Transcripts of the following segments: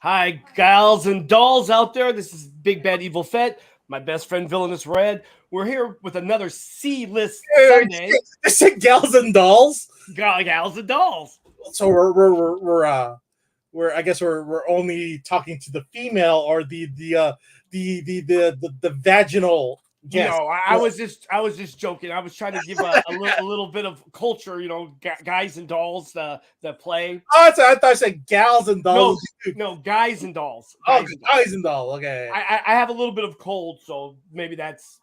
Hi, gals and dolls out there. This is Big Bad Evil Fett, my best friend Villainous Red. We're here with another C-list Sunday. I said gals and dolls. Gals and dolls. So we're I guess we're only talking to the female or the vaginal guest. No, I was just joking. I was trying to give a little bit of culture, guys and dolls that play. Oh, I thought I said gals and dolls. No, guys and dolls. Guys and dolls. Okay. I have a little bit of cold, so maybe that's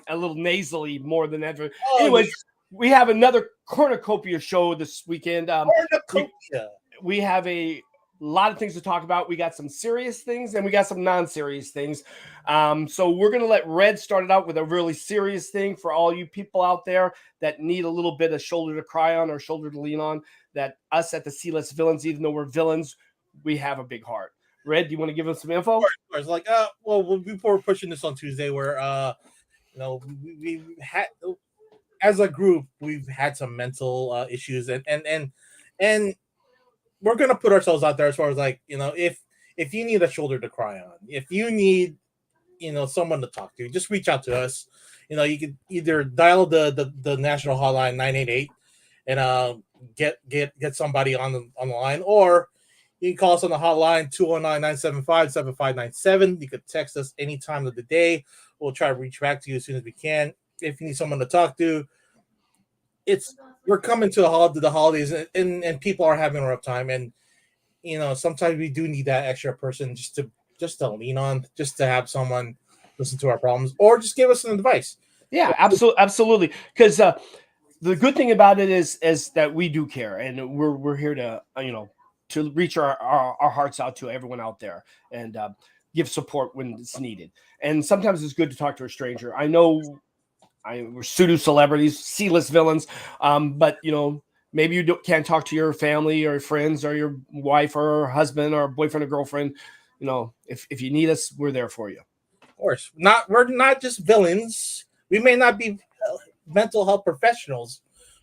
a little nasally more than ever. Oh, Anyways, we have another cornucopia show this weekend. Cornucopia. We have a lot of things to talk about. We got some serious things and we got some non-serious things. So we're going to let Red start it out with a really serious thing for all you people out there that need a little bit of shoulder to cry on or shoulder to lean on, that us at the C-List Villains, even though we're villains, we have a big heart. Red, do you want to give us some info? Of course. Like, well, before we're pushing this on Tuesday, where we've had, as a group, we've had some mental issues, and we're gonna put ourselves out there as far as if you need a shoulder to cry on, if you need someone to talk to, just reach out to us. You can either dial the national hotline 988 and get somebody on the line, or you can call us on the hotline 209-975-7597. You could text us any time of the day. We'll try to reach back to you as soon as we can. If you need someone to talk to, we're coming to the holidays, and people are having a rough time, and sometimes we do need that extra person just to lean on, just to have someone listen to our problems, or just give us some advice. Yeah, absolutely. Because the good thing about it is that we do care, and we're here to to reach our hearts out to everyone out there and give support when it's needed. And sometimes it's good to talk to a stranger. I know we're pseudo celebrities, C-list villains, but maybe you can't talk to your family or friends or your wife or husband or boyfriend or girlfriend. If you need us, we're there for you. Of course, we're not just villains. We may not be mental health professionals,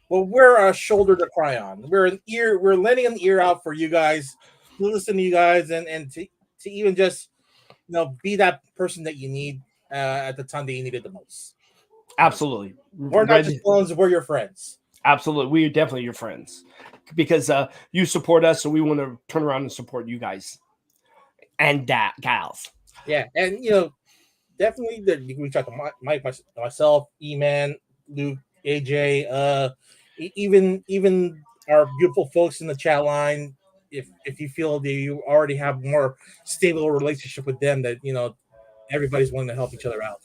but we're a shoulder to cry on. We're an ear. We're letting an ear out for you guys, to listen to you guys, and to even just be that person that you need at the time that you need it the most. Absolutely. We're not just villains, we're your friends. Absolutely. We are definitely your friends because you support us, so we want to turn around and support you guys and gals. Yeah, and definitely you can reach out to Mike, myself, E-Man, Luke, AJ, even our beautiful folks in the chat line. If you feel that you already have more stable relationship with them, that everybody's willing to help each other out.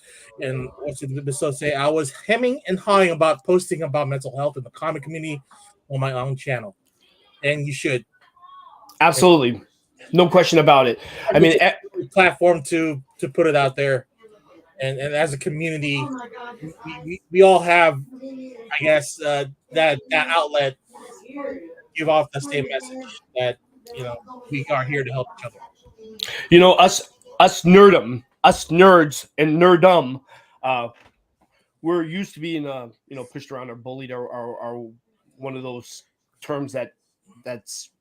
And what's the so say? I was hemming and hawing about posting about mental health in the comic community on my own channel, and you should. Absolutely, no question about it. I mean, platform to put it out there, and as a community, we all have, I guess, that outlet. Give off the same message that we are here to help each other. Us nerds and nerdum, we're used to being pushed around or bullied or one of those terms that's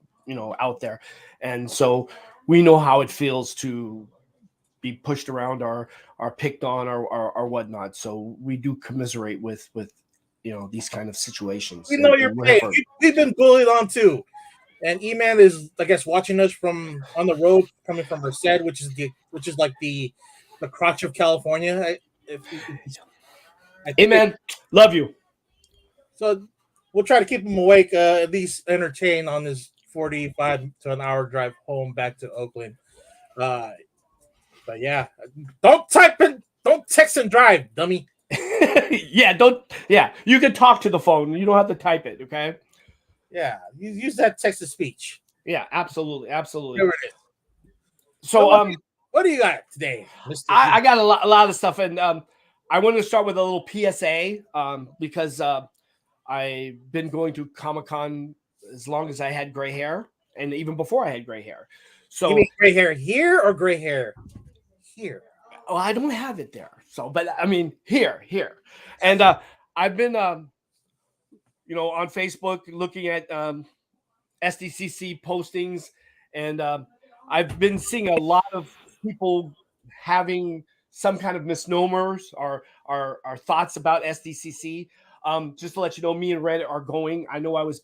out there, and so we know how it feels to be pushed around or picked on or whatnot. So we do commiserate with these kind of situations. We know your pain. We've been bullied on too. And E-Man is, I guess, watching us from on the road, coming from Merced, which is like the crotch of California. E-Man, love you. So we'll try to keep him awake, at least entertained on his 45 to an hour drive home back to Oakland. But yeah, don't text and drive, dummy. You can talk to the phone. You don't have to type it, okay? Yeah, you use that text to speech. Yeah, absolutely. Whatever it is. So, what do you got today, Mr. I got a lot of stuff, and I wanted to start with a little PSA because I've been going to Comic-Con as long as I had gray hair, and even before I had gray hair. So, you mean gray hair here or gray hair here? Oh, I don't have it there. So, but I mean here, and I've been on Facebook looking at SDCC postings, and I've been seeing a lot of people having some kind of misnomers or thoughts about SDCC. Just to let you know, me and Red are going. I know I was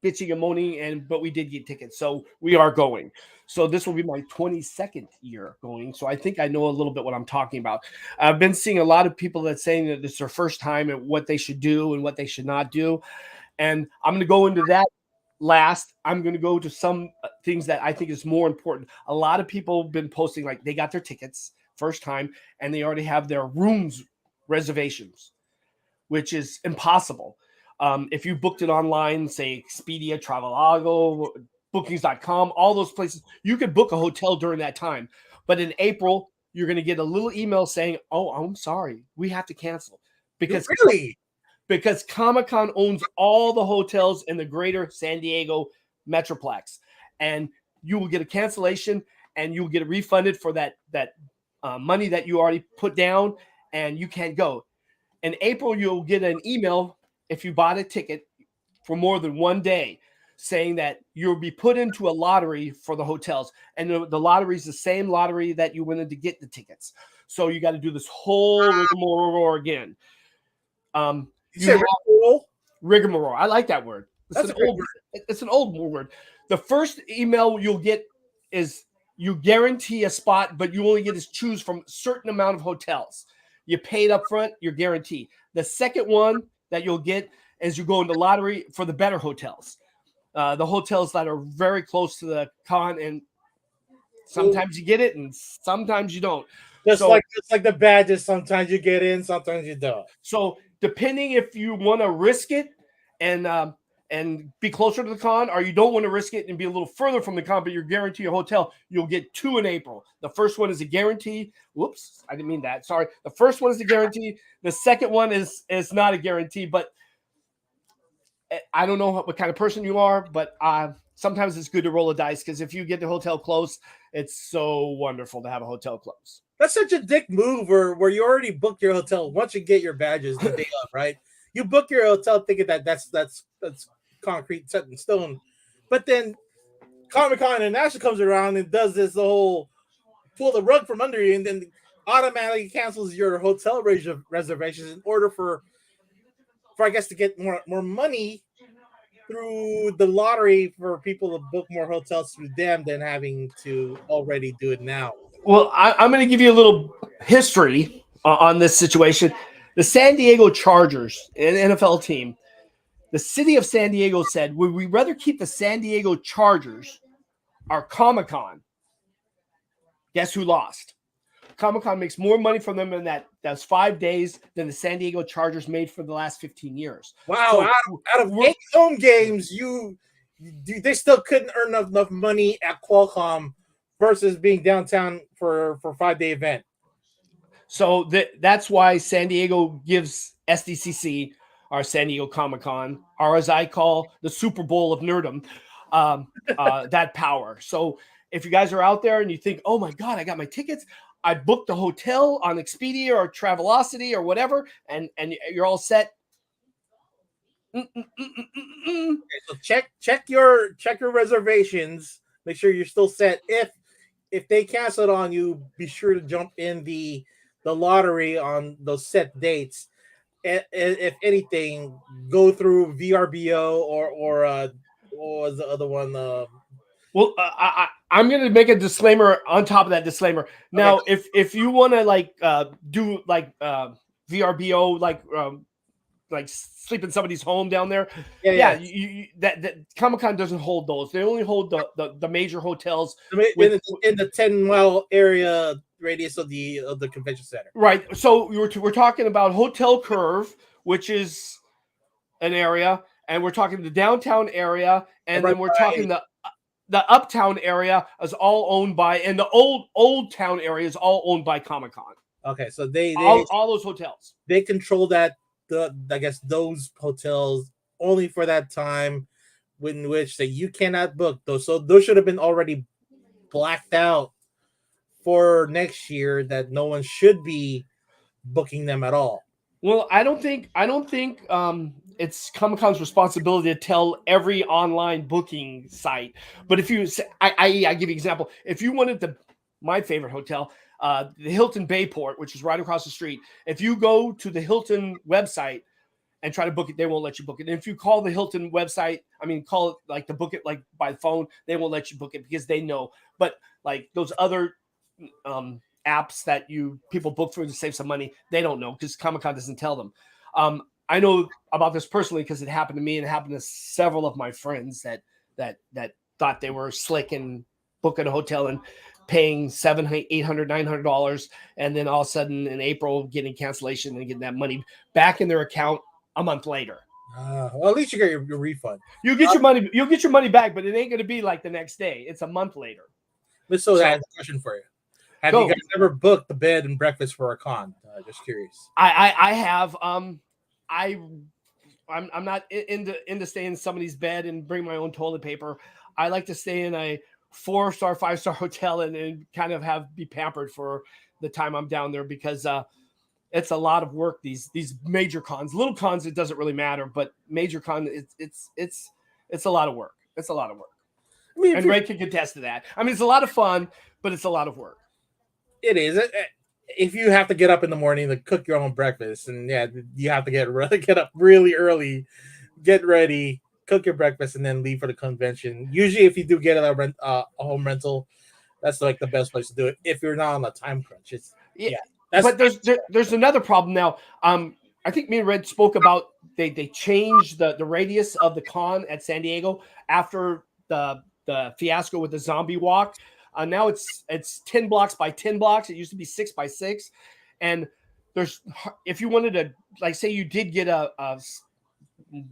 bitching and moaning, but we did get tickets, so we are going. So this will be my 22nd year going. So I think I know a little bit what I'm talking about. I've been seeing a lot of people that saying that it's their first time and what they should do and what they should not do. And I'm going to go into that last. I'm going to go to some things that I think is more important. A lot of people have been posting like they got their tickets first time and they already have their rooms reservations, which is impossible. If you booked it online, say Expedia, Travelodge, bookings.com, all those places, you could book a hotel during that time. But in April, you're going to get a little email saying, "Oh, I'm sorry, we have to cancel," because Really? because Comic-Con owns all the hotels in the greater San Diego Metroplex, and you will get a cancellation and you will get refunded for that money that you already put down, and you can't go. In April, you'll get an email if you bought a ticket for more than one day saying that you'll be put into a lottery for the hotels. And the lottery is the same lottery that you went in to get the tickets. So you got to do this whole rigmarole again. You You say have rigmarole? rigmarole. I like that word. That's a great word. It's an old word. The first email you'll get is you guarantee a spot, but you only get to choose from a certain amount of hotels. You paid up front, you're guaranteed. The second one that you'll get is you go into lottery for the better hotels. The hotels that are very close to the con, and Well, sometimes you get it and sometimes you don't. just like the badges, sometimes you get in, sometimes you don't. So depending if you want to risk it and be closer to the con, or you don't want to risk it and be a little further from the con, but you're guaranteed a hotel, you'll get two in April. The first one is a guarantee. Whoops, I didn't mean that. Sorry. The first one is a guarantee. The second one is not a guarantee, but I don't know what kind of person you are, but sometimes it's good to roll a dice because if you get the hotel close, it's so wonderful to have a hotel close. That's such a dick move where you already booked your hotel once you get your badges the day of, right? You book your hotel thinking that that's concrete set in stone. But then Comic Con International comes around and does this whole pull the rug from under you and then automatically cancels your hotel reservations in order for I guess to get more money through the lottery for people to book more hotels through them than having to already do it now. Well, I'm going to give you a little history on this situation. The San Diego Chargers, an NFL team, the city of San Diego said, would we rather keep the San Diego Chargers or Comic Con? Guess who lost? Comic Con makes more money from them in that's 5 days than the San Diego Chargers made for the last 15 years. Wow, So out of 8 home games, they still couldn't earn enough money at Qualcomm versus being downtown for 5-day event. So that's why San Diego gives SDCC, our San Diego Comic Con, or as I call the Super Bowl of nerdom, that power. So if you guys are out there and you think, oh my God, I got my tickets, I booked a hotel on Expedia or Travelocity or whatever, and you're all set. Okay, so check your reservations. Make sure you're still set. If they cancel it on you, be sure to jump in the lottery on those set dates. If anything, go through VRBO or what was the other one? Well, I'm going to make a disclaimer on top of that disclaimer. Now, Okay. if you want to do VRBO, like sleep in somebody's home down there, Yeah. That Comic Con doesn't hold those. They only hold the major hotels In the 10-mile area radius of the convention center. Right. So we're talking about Hotel Curve, which is an area, and we're talking the downtown area, and then we're talking the uptown area is all owned by, and the old town area is all owned by Comic Con. Okay, so all those hotels, they control that, I guess those hotels only for that time, in which that you cannot book those. So those should have been already blacked out for next year. That no one should be booking them at all. Well, I don't think it's Comic-Con's responsibility to tell every online booking site. But if you, I give you an example. If you wanted my favorite hotel, the Hilton Bayport, which is right across the street. If you go to the Hilton website and try to book it, they won't let you book it. And if you call the Hilton website, call it like to book it like by phone, they won't let you book it because they know. But like those other apps that people book through to save some money, they don't know because Comic-Con doesn't tell them. I know about this personally because it happened to me and it happened to several of my friends that thought they were slick and booking a hotel and paying $700, $800, $900, and then all of a sudden in April getting cancellation and getting that money back in their account a month later. Well, at least you get your refund. You'll get your money. You'll get your money back, but it ain't going to be like the next day. It's a month later. So I have a question for you. Have you guys ever booked the bed and breakfast for a con? Just curious. I have. I'm not into staying in somebody's bed and bring my own toilet paper. I like to stay in a 4-star, 5-star hotel and kind of be pampered for the time I'm down there because it's a lot of work. These major cons, little cons, it doesn't really matter, but major con, it's a lot of work. It's a lot of work. I mean, and Ray can contest to that. I mean, it's a lot of fun, but it's a lot of work. It is. If you have to get up in the morning to cook your own breakfast, and you have to get up really early, get ready, cook your breakfast, and then leave for the convention. Usually, if you do get a home rental, that's like the best place to do it. If you're not on a time crunch, but there's another problem now. I think me and Red spoke about they changed the radius of the con at San Diego after the fiasco with the zombie walk. Now it's 10 blocks by 10 blocks. It used to be 6 by 6, and if you wanted to, like, say you did get a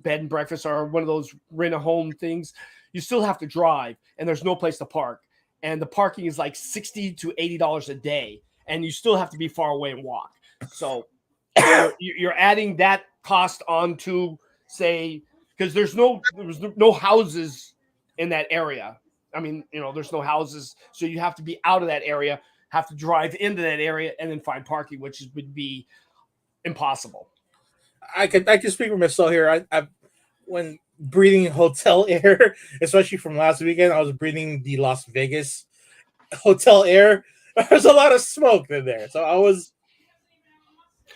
bed and breakfast or one of those rent a home things, you still have to drive, and there's no place to park, and the parking is like $60 to $80 a day, and you still have to be far away and walk. So you're adding that cost onto, say, because there was no houses in that area. I mean, there's no houses, so you have to be out of that area, have to drive into that area, and then find parking, which would be impossible. I can speak for myself here. I when breathing hotel air, especially from last weekend, I was breathing the Las Vegas hotel air. There's a lot of smoke in there, so I was.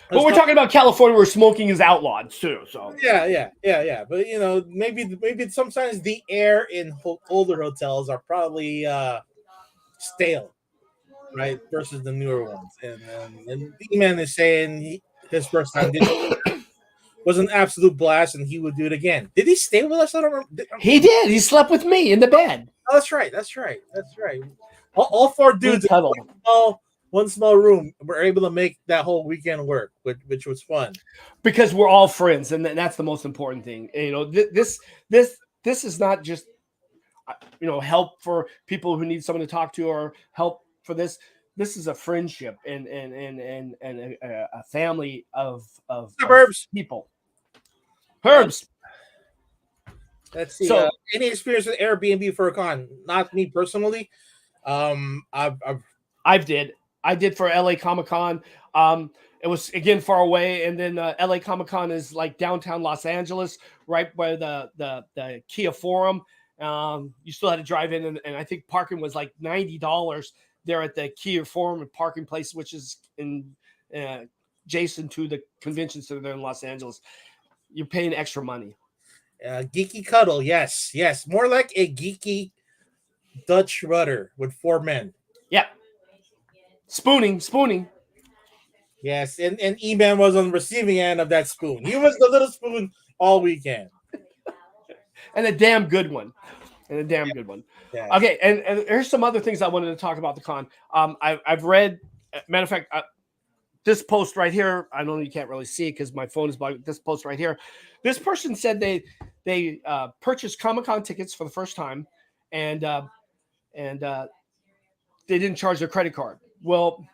But we're talking about California, where smoking is outlawed too. So yeah. But maybe sometimes the air in older hotels are probably stale, right, versus the newer ones. And D-Man is saying his first time was an absolute blast, and he would do it again. Did he stay with us? I don't remember. He did. He slept with me in the bed. Oh, that's right. All four dudes in one small room were able to make that whole weekend work, which was fun. Because we're all friends, and that's the most important thing. This is not just help for people who need someone to talk to or help for this. This is a friendship and a family of people. Herbs. Let's see. So, any experience with Airbnb for a con? Not me personally. I did for LA Comic Con. It was again far away, and then LA Comic Con is like downtown Los Angeles, right by the Kia Forum. You still had to drive in, and I think parking was like $90 there at the Kia Forum and parking place, which is in adjacent to the convention center there in Los Angeles. You're paying extra money. Geeky cuddle, yes, more like a geeky Dutch rudder with 4 men. Yeah. Spooning. Yes, and E-Man was on the receiving end of that spoon. He was the little spoon all weekend. And a damn good one. Yeah. Okay, and here's some other things I wanted to talk about the con. I've read, matter of fact, this post right here, I know you can't really see it because my phone is by this post right here. This person said they purchased Comic-Con tickets for the first time, and they didn't charge their credit card. Well,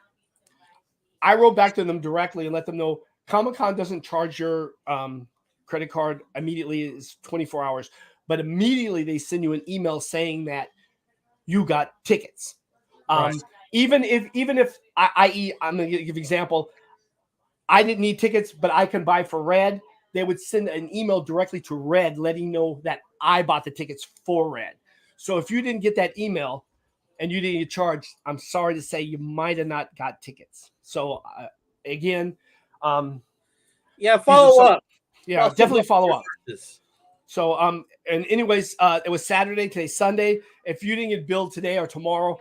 I wrote back to them directly and let them know Comic-Con doesn't charge your credit card immediately. It's 24 hours, but immediately they send you an email saying that you got tickets. Right. Even if i.e., I'm going to give an example. I didn't need tickets, but I can buy for Red. they would send an email directly to Red letting you know that I bought the tickets for Red. So if you didn't get that email and you didn't get charged, I'm sorry to say you might have not got tickets. So again, Yeah, these are follow some, up. yeah, definitely follow Your up. sources. So and anyways, it was Saturday, today's Sunday. If you didn't get billed today or tomorrow,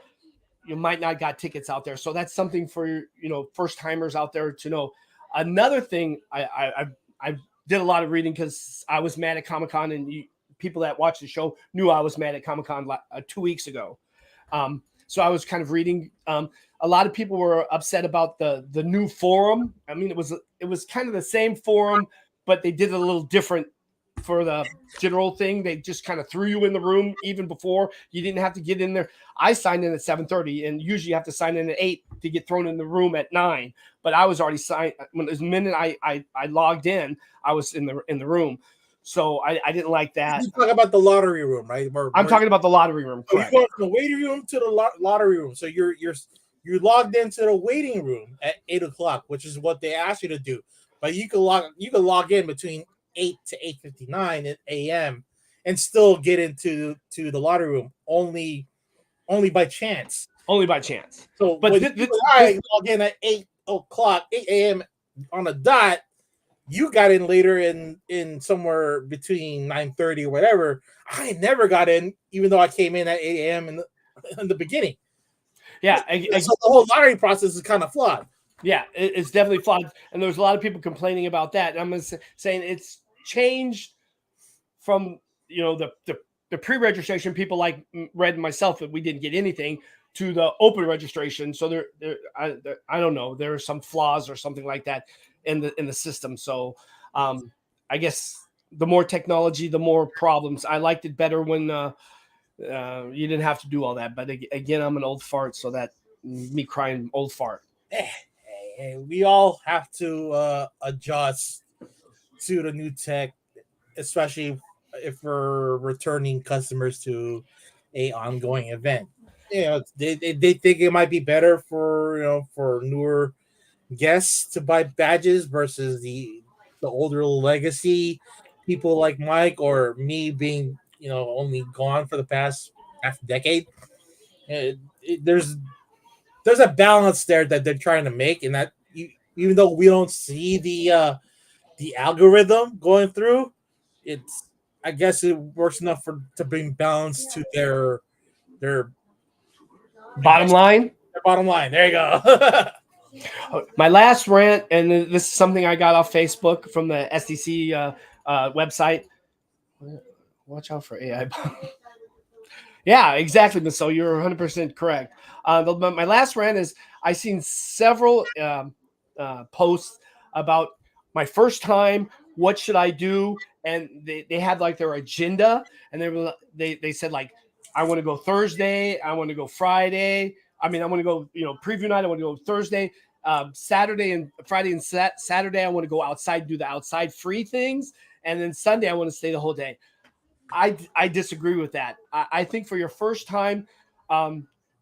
you might not got tickets out there. So that's something for first timers out there to know. Another thing, I did a lot of reading because I was mad at Comic-Con, and people that watch the show knew I was mad at Comic-Con 2 weeks ago. So I was kind of reading. A lot of people were upset about the new forum. I mean, it was kind of the same forum, but they did it a little different for the general thing. They just kind of threw you in the room even before. You didn't have to get in there. I signed in at 7:30, and usually you have to sign in at 8 to get thrown in the room at 9. But I was already signed. When the minute I logged in, I was in the room. So I didn't like that. You talk about the lottery room, right? I'm talking about the lottery room. So Correct. you go from the waiting room to the lottery room. So you're logged into the waiting room at 8:00, which is what they asked you to do. But you can log in between 8 to 8:59 a.m. and still get into the lottery room only by chance. Only by chance. So but when I log in at 8:00, 8 a.m. on a dot, you got in later in somewhere between 9:30 or whatever. I never got in, even though I came in at 8 a.m. in the beginning. Yeah. So the whole lottery process is kind of flawed. Yeah, it's definitely flawed. And there's a lot of people complaining about that. And I'm saying it's changed from, the pre-registration people like Red and myself, that we didn't get anything, to the open registration. So I don't know, there are some flaws or something like that in the system. So I guess the more technology, the more problems. I liked it better when you didn't have to do all that. But again, I'm an old fart, so that me crying old fart. Hey, we all have to adjust to the new tech, especially if we're returning customers to a ongoing event. They think it might be better for newer guests to buy badges versus the older legacy people like Mike or me being only gone for the past half decade. There's a balance there that they're trying to make, and that even though we don't see the algorithm going through, it's I guess it works enough to bring balance to their Bottom line. Their bottom line. There you go. My last rant, and this is something I got off Facebook from the SDC website. Watch out for AI. Yeah, exactly, Miss. So you're 100% correct. My last rant is I've seen several posts about my first time. What should I do? And they had like their agenda, and they said like, I want to go Thursday, I want to go Friday. I mean, I want to go preview night. I want to go Thursday, Saturday and Friday and Saturday. I want to go outside, do the outside free things, and then Sunday I want to stay the whole day. I disagree with that. I think for your first time,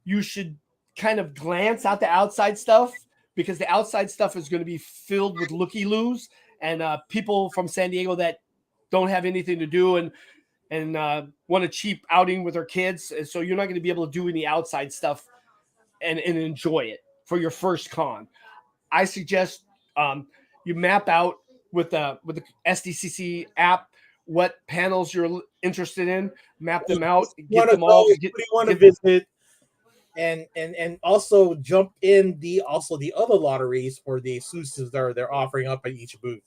you should kind of glance at the outside stuff, because the outside stuff is going to be filled with looky-loos and people from San Diego that don't have anything to do and want a cheap outing with their kids. And so you're not going to be able to do any outside stuff and enjoy it for your first con. I suggest you map out with the SDCC app what panels you're interested in, map them out, get them all. What do you want to visit? And also jump in the other lotteries for the exclusives that they're offering up at each booth.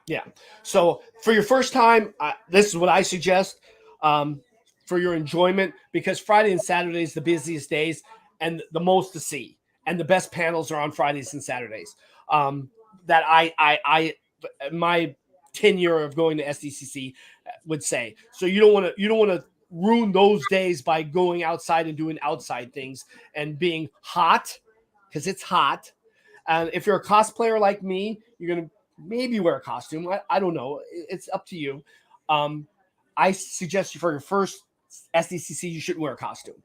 Yeah. So for your first time, this is what I suggest for your enjoyment, because Friday and Saturday is the busiest days and the most to see, and the best panels are on Fridays and Saturdays. That I my tenure of going to SDCC would say. So you don't want to ruin those days by going outside and doing outside things and being hot, because it's hot. And if you're a cosplayer like me, you're gonna maybe wear a costume. I don't know. It's up to you. I suggest for your first SDCC, you shouldn't wear a costume.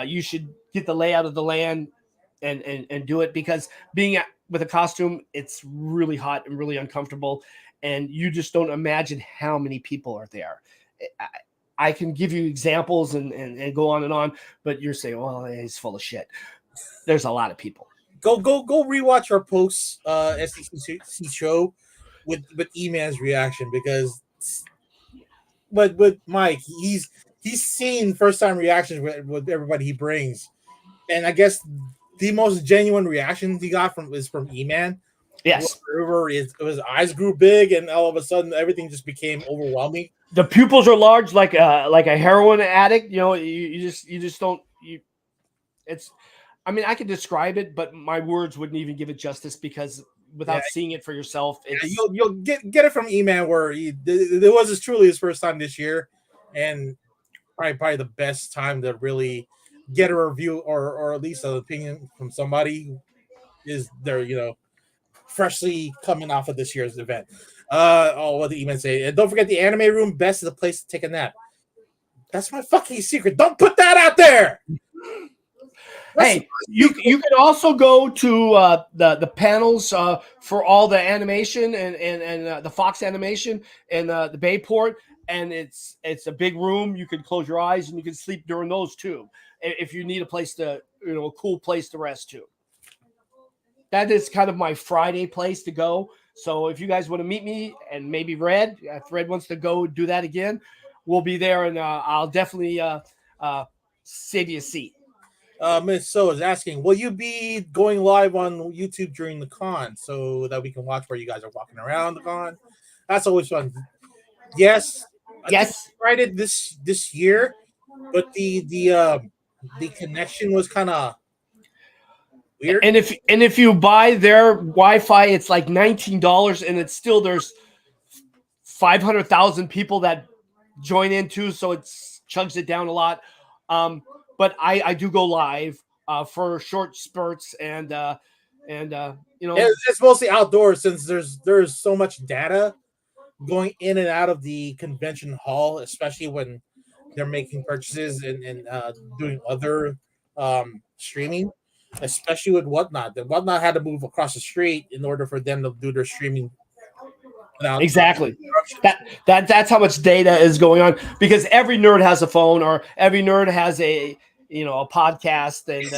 You should get the layout of the land and do it, because being with a costume, it's really hot and really uncomfortable. and you just don't imagine how many people are there. I can give you examples and go on, but you're saying, well, he's full of shit. There's a lot of people. Go rewatch our posts SDC show with E-Man's reaction, because but with Mike, he's seen first time reactions with everybody he brings, and I guess the most genuine reactions he got from E-Man. Yes, wherever his eyes grew big, and all of a sudden everything just became overwhelming. The pupils are large, like a heroin addict. You just don't. It's. I mean, I can describe it, but my words wouldn't even give it justice, because without seeing it for yourself, it's you'll get it from E-Man, where it was truly his first time this year, and probably the best time to really get a review or at least an opinion from somebody is there, freshly coming off of this year's event. What did E-Man say? And don't forget the anime room. Best is a place to take a nap. That's my fucking secret. Don't put that out there. Hey, you can also go to the panels for all the animation and the Fox animation and the Bayport, and it's a big room. You can close your eyes and you can sleep during those too, if you need a place to, a cool place to rest too. That is kind of my Friday place to go. So if you guys want to meet me, and maybe Red, if Red wants to go do that again, we'll be there, and I'll definitely save you a seat. Miss So is asking, will you be going live on YouTube during the con so that we can watch where you guys are walking around the con? That's always fun. Yes. Yes. I tried it this year, but the connection was kind of weird. And if you buy their Wi-Fi, it's like $19, and it's still, there's 500,000 people that join in too, so it chugs it down a lot. But I do go live for short spurts, and it's mostly outdoors, since there's so much data going in and out of the convention hall, especially when they're making purchases and doing other streaming, especially with Whatnot. The Whatnot had to move across the street in order for them to do their streaming. Exactly. That's how much data is going on, because every nerd has a phone, or every nerd has a podcast, and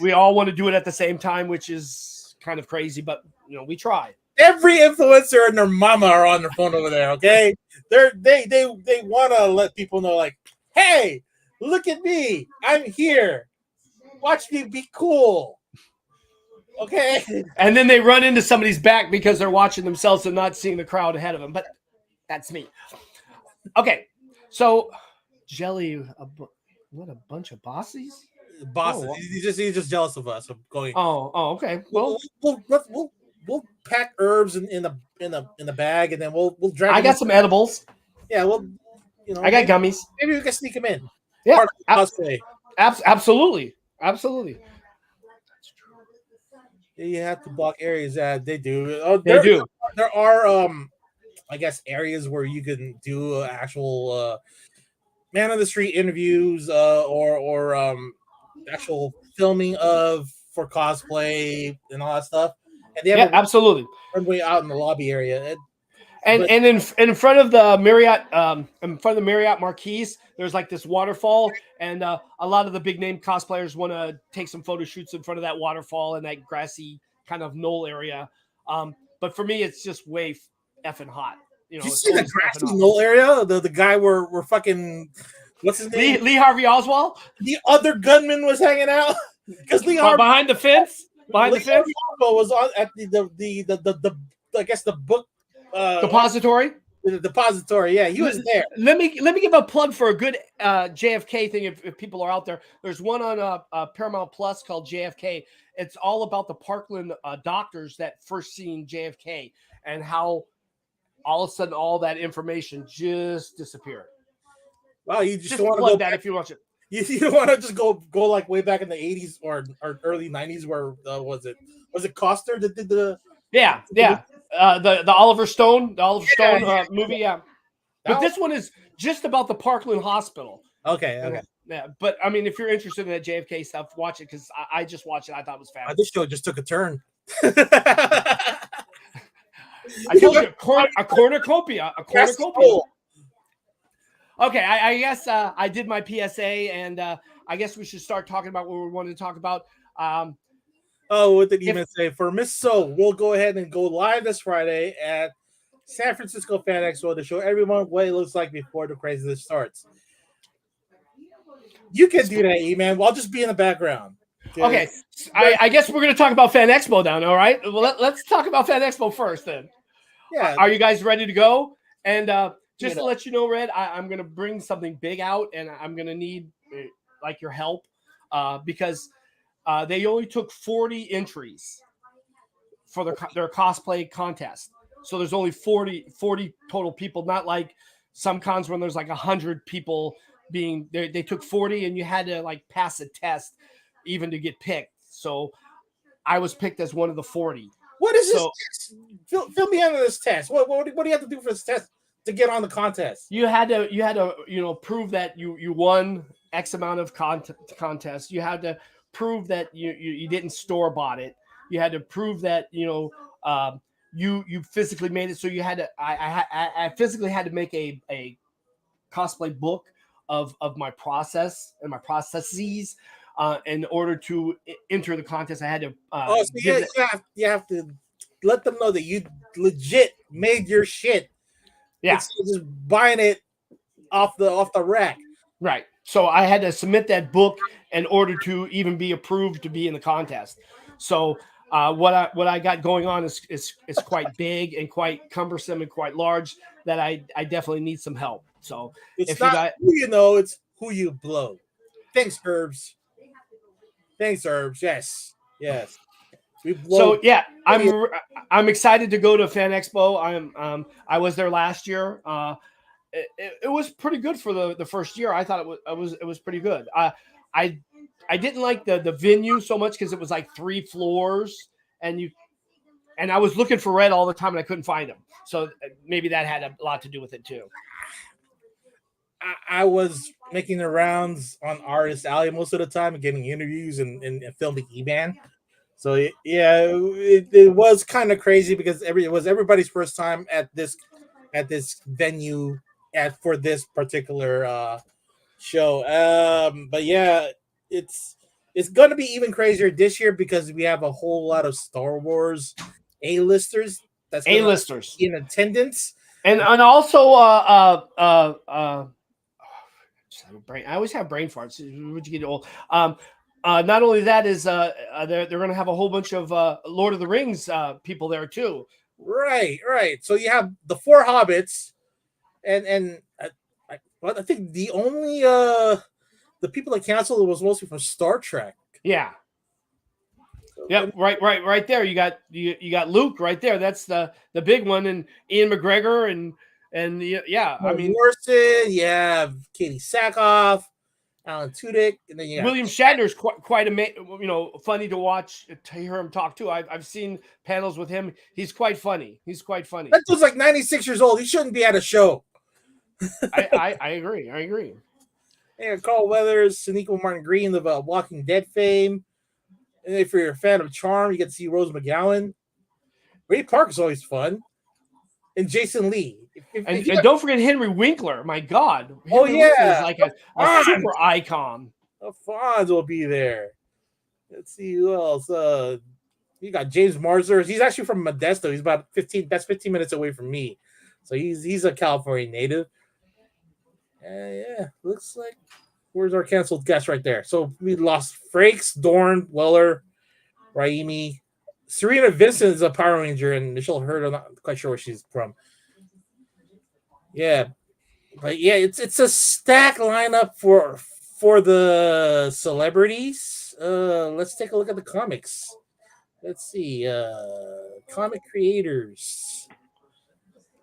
we all want to do it at the same time, which is kind of crazy, but we try. Every influencer and their mama are on their phone over there. Okay, they want to let people know, like, hey, look at me, I'm here, watch me be cool. Okay, and then they run into somebody's back because they're watching themselves and not seeing the crowd ahead of them. But that's me. Okay, so Jelly, what a bunch of bosses. Oh, he's just jealous of us of going. Oh, okay. Well, we'll pack herbs in the bag, and then we'll drag. I got some edibles. Yeah, well, I got gummies. Maybe we can sneak them in. Yeah, absolutely. You have to block areas that they do. They do. There are I guess areas where you can do actual man on the street interviews or actual filming for cosplay and all that stuff. And they have absolutely runway out in the lobby area. And in front of the Marriott Marquise, there's like this waterfall, and a lot of the big name cosplayers want to take some photo shoots in front of that waterfall in that grassy kind of knoll area. But for me, it's just way effing hot. You see the grassy knoll area? The guy we're fucking, what's his name? Lee Harvey Oswald. The other gunman was hanging out because Lee Harvey behind the fence. Behind the fence was on at the I guess the book. Depository. The depository, yeah, he was there. Let me give a plug for a good JFK thing. If people are out there, there's one on Paramount Plus called JFK. It's all about the Parkland doctors that first seen JFK and how all of a sudden all that information just disappeared. Wow, you just want to plug that if you watch it. You don't want to just go like way back in the 80s or early 90s where was it Coster that did the the Oliver Stone movie, yeah. But this one is just about the Parkland Hospital. Okay. Yeah, but I mean, if you're interested in that JFK stuff, watch it, because I just watched it. I thought it was fabulous. This show just took a turn. I told you a cornucopia. A cornucopia. Okay, I guess I did my PSA, and I guess we should start talking about what we wanted to talk about. What did you even say? For Miss So, we'll go ahead and go live this Friday at San Francisco Fan Expo to show everyone what it looks like before the craziness starts. You can do that, E-Man. I'll just be in the background. Okay, I guess we're going to talk about Fan Expo now, all right? Well, let's talk about Fan Expo first then. Yeah. Are you guys ready to go? And just to let you know, Red, I'm going to bring something big out, and I'm going to need like your help because they only took 40 entries for their cosplay contest. So there's only 40 total people, not like some cons when there's like 100 people being there. They took 40 and you had to like pass a test even to get picked. So I was picked as one of the 40. What is this test? Fill me in on this test. What do you have to do for this test to get on the contest? You had to prove that you won X amount of contest. You had to prove that you didn't store bought it. You had to prove that you physically made it. So you had to I physically had to make a cosplay book of my process and my processes in order to enter the contest. I had to you have to let them know that you legit made your shit. Yeah, instead of just buying it off the rack. Right. So I had to submit that book in order to even be approved to be in the contest. So what I got going on is quite big and quite cumbersome and quite large that I definitely need some help. So it's not who you know, it's who you blow. Thanks, Herbs. Yes. So yeah, I'm excited to go to Fan Expo. I was there last year. It was pretty good for the first year. I thought it was pretty good. I didn't like the venue so much because it was like 3 floors and I was looking for Red all the time and I couldn't find him. So maybe that had a lot to do with it too. I was making the rounds on Artist Alley most of the time and getting interviews and filming E-Man. So it was kind of crazy because it was everybody's first time at this venue for this particular show. But yeah, it's gonna be even crazier this year because we have a whole lot of Star Wars A-listers in attendance, and also I always have brain farts. Would you get old? Not only that is they're going to have a whole bunch of Lord of the Rings people there too. Right. So you have the 4 hobbits, and I think the only the people that canceled was mostly from Star Trek. Yeah. Yep. Right there. You got Luke right there. That's the big one, and Ian McGregor and I mean Morrison. Yeah, Katie Sackhoff, Alan Tudyk, and then William Shatner's quite funny to watch, to hear him talk too. I've seen panels with him. He's quite funny. That dude's like 96 years old. He shouldn't be at a show. I agree. And Carl Weathers, Sonequa Martin Green of Walking Dead fame. And if you're a fan of Charm, you get to see Rose McGowan. Ray Park is always fun. And Jason Lee. And don't forget Henry Winkler. My God. Henry Winkler is like a super icon. The Fonz will be there. Let's see who else. You got James Marsden. He's actually from Modesto. He's about 15 minutes away from me. So he's a California native. Yeah, looks like where's our canceled guest right there? So we lost Frakes, Dorn, Weller, Raimi. Serena Vincent is a Power Ranger, and Michelle Hurd, I'm not quite sure where she's from. Yeah. But yeah, it's a stacked lineup for the celebrities. Let's take a look at the comics. Let's see. Comic creators.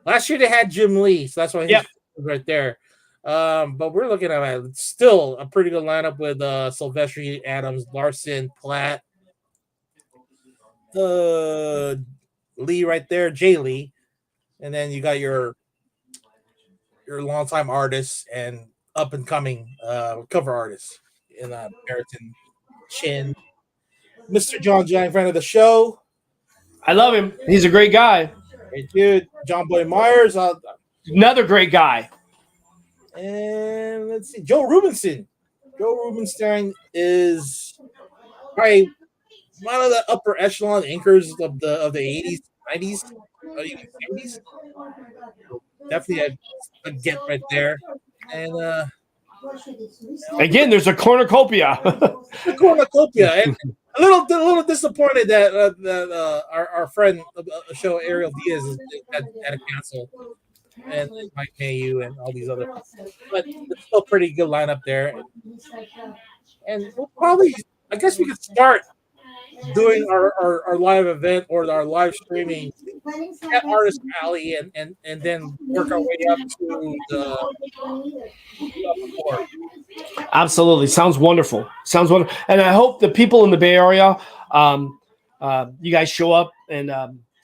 Last year they had Jim Lee, so that's why he's right there. But we're looking at still a pretty good lineup with Silvestri, Adams, Larson, Platt, Lee right there, Jay Lee, and then you got your longtime artists and up and coming cover artists in Barrington Chin, Mr. John Giant, friend of the show. I love him. He's a great guy. Great dude. John Boy Myers. Another great guy. And let's see, Joe Rubinstein. Joe Rubinstein is probably one of the upper echelon anchors of the 80s, 90s, even 70s. So definitely a get right there. And Again, there's a cornucopia. the cornucopia. And a little disappointed that our friend show Ariel Diaz is at a cancel, and Mike Mayu and all these other, but it's still pretty good lineup there. And we'll probably, I guess we could start doing our live event or our live streaming at Artist Alley, and then work our way up to the floor. Absolutely, sounds wonderful. Sounds wonderful, and I hope the people in the Bay Area, you guys show up and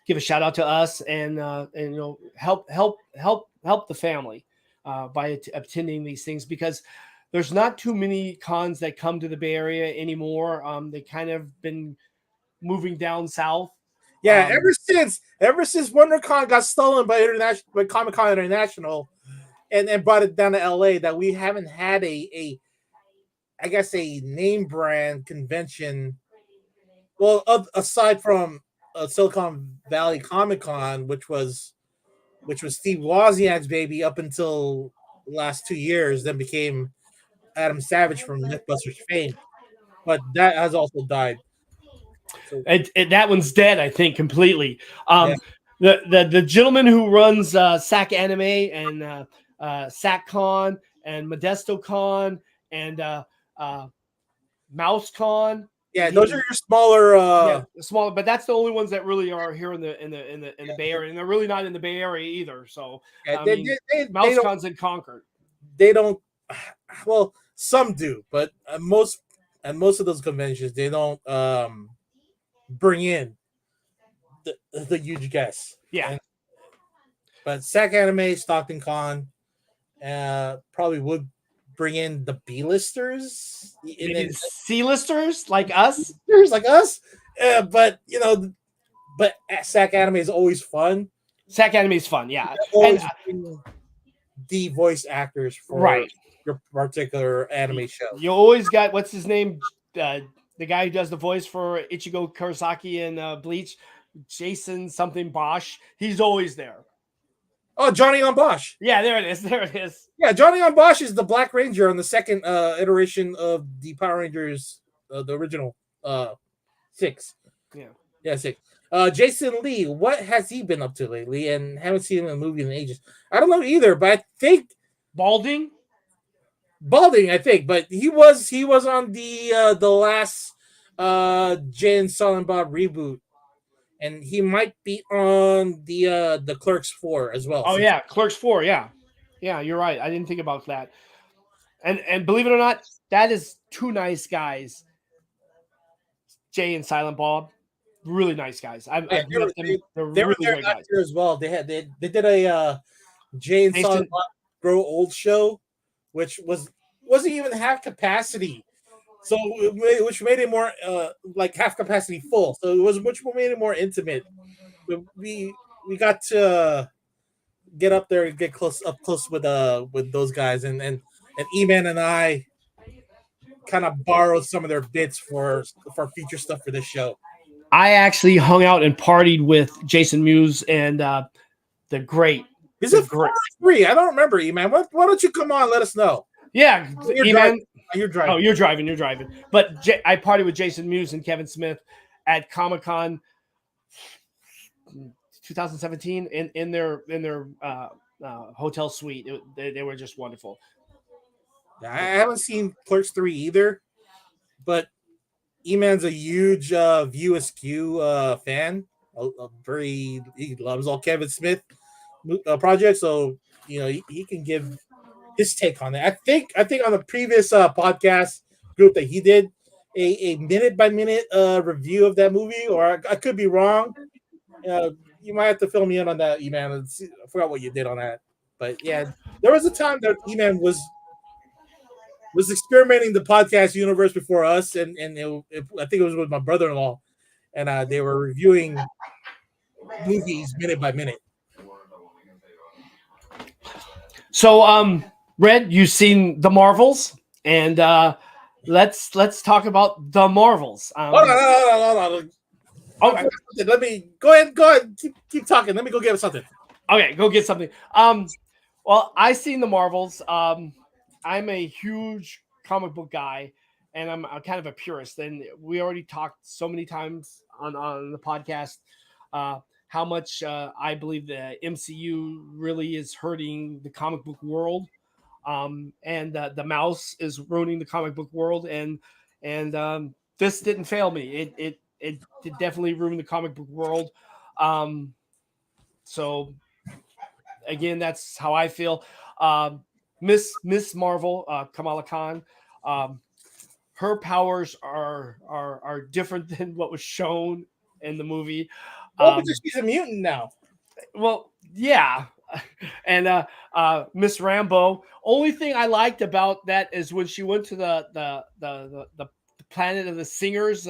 give a shout out to us, and help the family by attending these things, because there's not too many cons that come to the Bay Area anymore. They kind of been moving down south. Yeah, ever since WonderCon got stolen by Comic Con International, and brought it down to LA, that we haven't had a I guess a name brand convention. Well, aside from Silicon Valley Comic Con, which was Steve Wozniak's baby up until the last 2 years, then became Adam Savage from Mythbusters fame, but that has also died. So, that one's dead, I think, completely. Yeah. The gentleman who runs SAC Anime and SACCon and Modesto Con and Mouse Con. Yeah, those are your smaller, smaller, but that's the only ones that really are here in the Bay Area, and they're really not in the Bay Area either. So, Mouse Con's in Concord. They don't. Well, some do, but most of those conventions, they don't bring in the huge guests. Yeah. But SAC Anime, Stockton Con, probably would bring in the B-listers, C-listers like us, but SAC Anime is always fun. SAC Anime is fun, yeah. And the voice actors for your particular anime show. You always got, what's his name? The guy who does the voice for Ichigo Kurosaki in Bleach, Jason something Bosch. He's always there. Oh, Johnny on Bosch. Yeah, there it is. Yeah, Johnny on Bosch is the Black Ranger on the second iteration of the Power Rangers, the original 6. Yeah, 6. Jason Lee, what has he been up to lately? And haven't seen him in a movie in ages. I don't know either, but I think balding, I think, but he was on the last Jay and Silent Bob reboot, and he might be on the Clerks 4 as well. Oh yeah, Clerks 4, yeah, you're right. I didn't think about that. And believe it or not, that is two nice guys, Jay and Silent Bob. Really nice guys. I've met them. They're really great guys as well. They did a Jay and Silent Bob Grow Old show, which wasn't even half capacity, so which made it more like half capacity full. So it was made it more intimate. But we got to get up there and get close with those guys, and E-Man and I kind of borrowed some of their bits for feature stuff for this show. I actually hung out and partied with Jason Mewes and the great. Is it 3? I don't remember, E-Man. Why don't you come on and let us know? Yeah, you're driving. Oh, you're driving. But I partied with Jason Mewes and Kevin Smith at Comic-Con 2017 in their hotel suite. They were just wonderful. I haven't seen Clerks 3 either, but E-Man's a huge View Askew fan. He loves all Kevin Smith projects, so he can give his take on that. I think on the previous podcast group that he did a minute by minute review of that movie, or I could be wrong. You might have to fill me in on that, E-Man. I forgot what you did on that, but yeah, there was a time that E-Man was experimenting the podcast universe before us, and I think it was with my brother-in-law, and they were reviewing movies minute by minute. So, Red, you've seen the Marvels, and let's talk about the Marvels. Hold on. Okay, Let me go ahead. Go ahead. Keep talking. Let me go get something. okay, go get something. Well, I seen the Marvels. I'm a huge comic book guy, and I'm kind of a purist. And we already talked so many times on the podcast how much I believe the MCU really is hurting the comic book world. And the mouse is ruining the comic book world, and this didn't fail me. It definitely ruined the comic book world. Um, so again, that's how I feel. Miss Marvel, Kamala Khan, um, her powers are different than what was shown in the movie. Well, because Um, she's a mutant now. well, yeah, and Miss Rambo. Only thing I liked about that is when she went to the planet of the singers,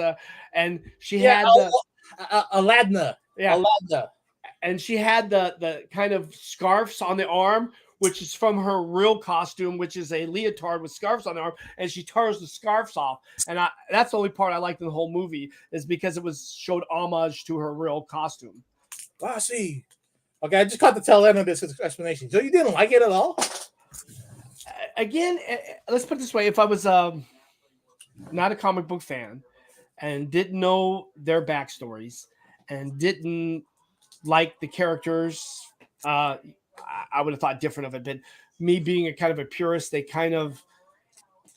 and she Yeah, had the Aladna. yeah, Aladna. and she had the kind of scarves on the arm, which is from her real costume, which is a leotard with scarves on the arm, and she tears the scarves off. And that's the only part I liked in the whole movie is because it was showed homage to her real costume. I see. Okay, I just caught the tail end of this explanation. So you didn't like it at all? Again, let's put it this way: if I was not a comic book fan and didn't know their backstories and didn't like the characters, I would have thought different of it. But me being a kind of a purist,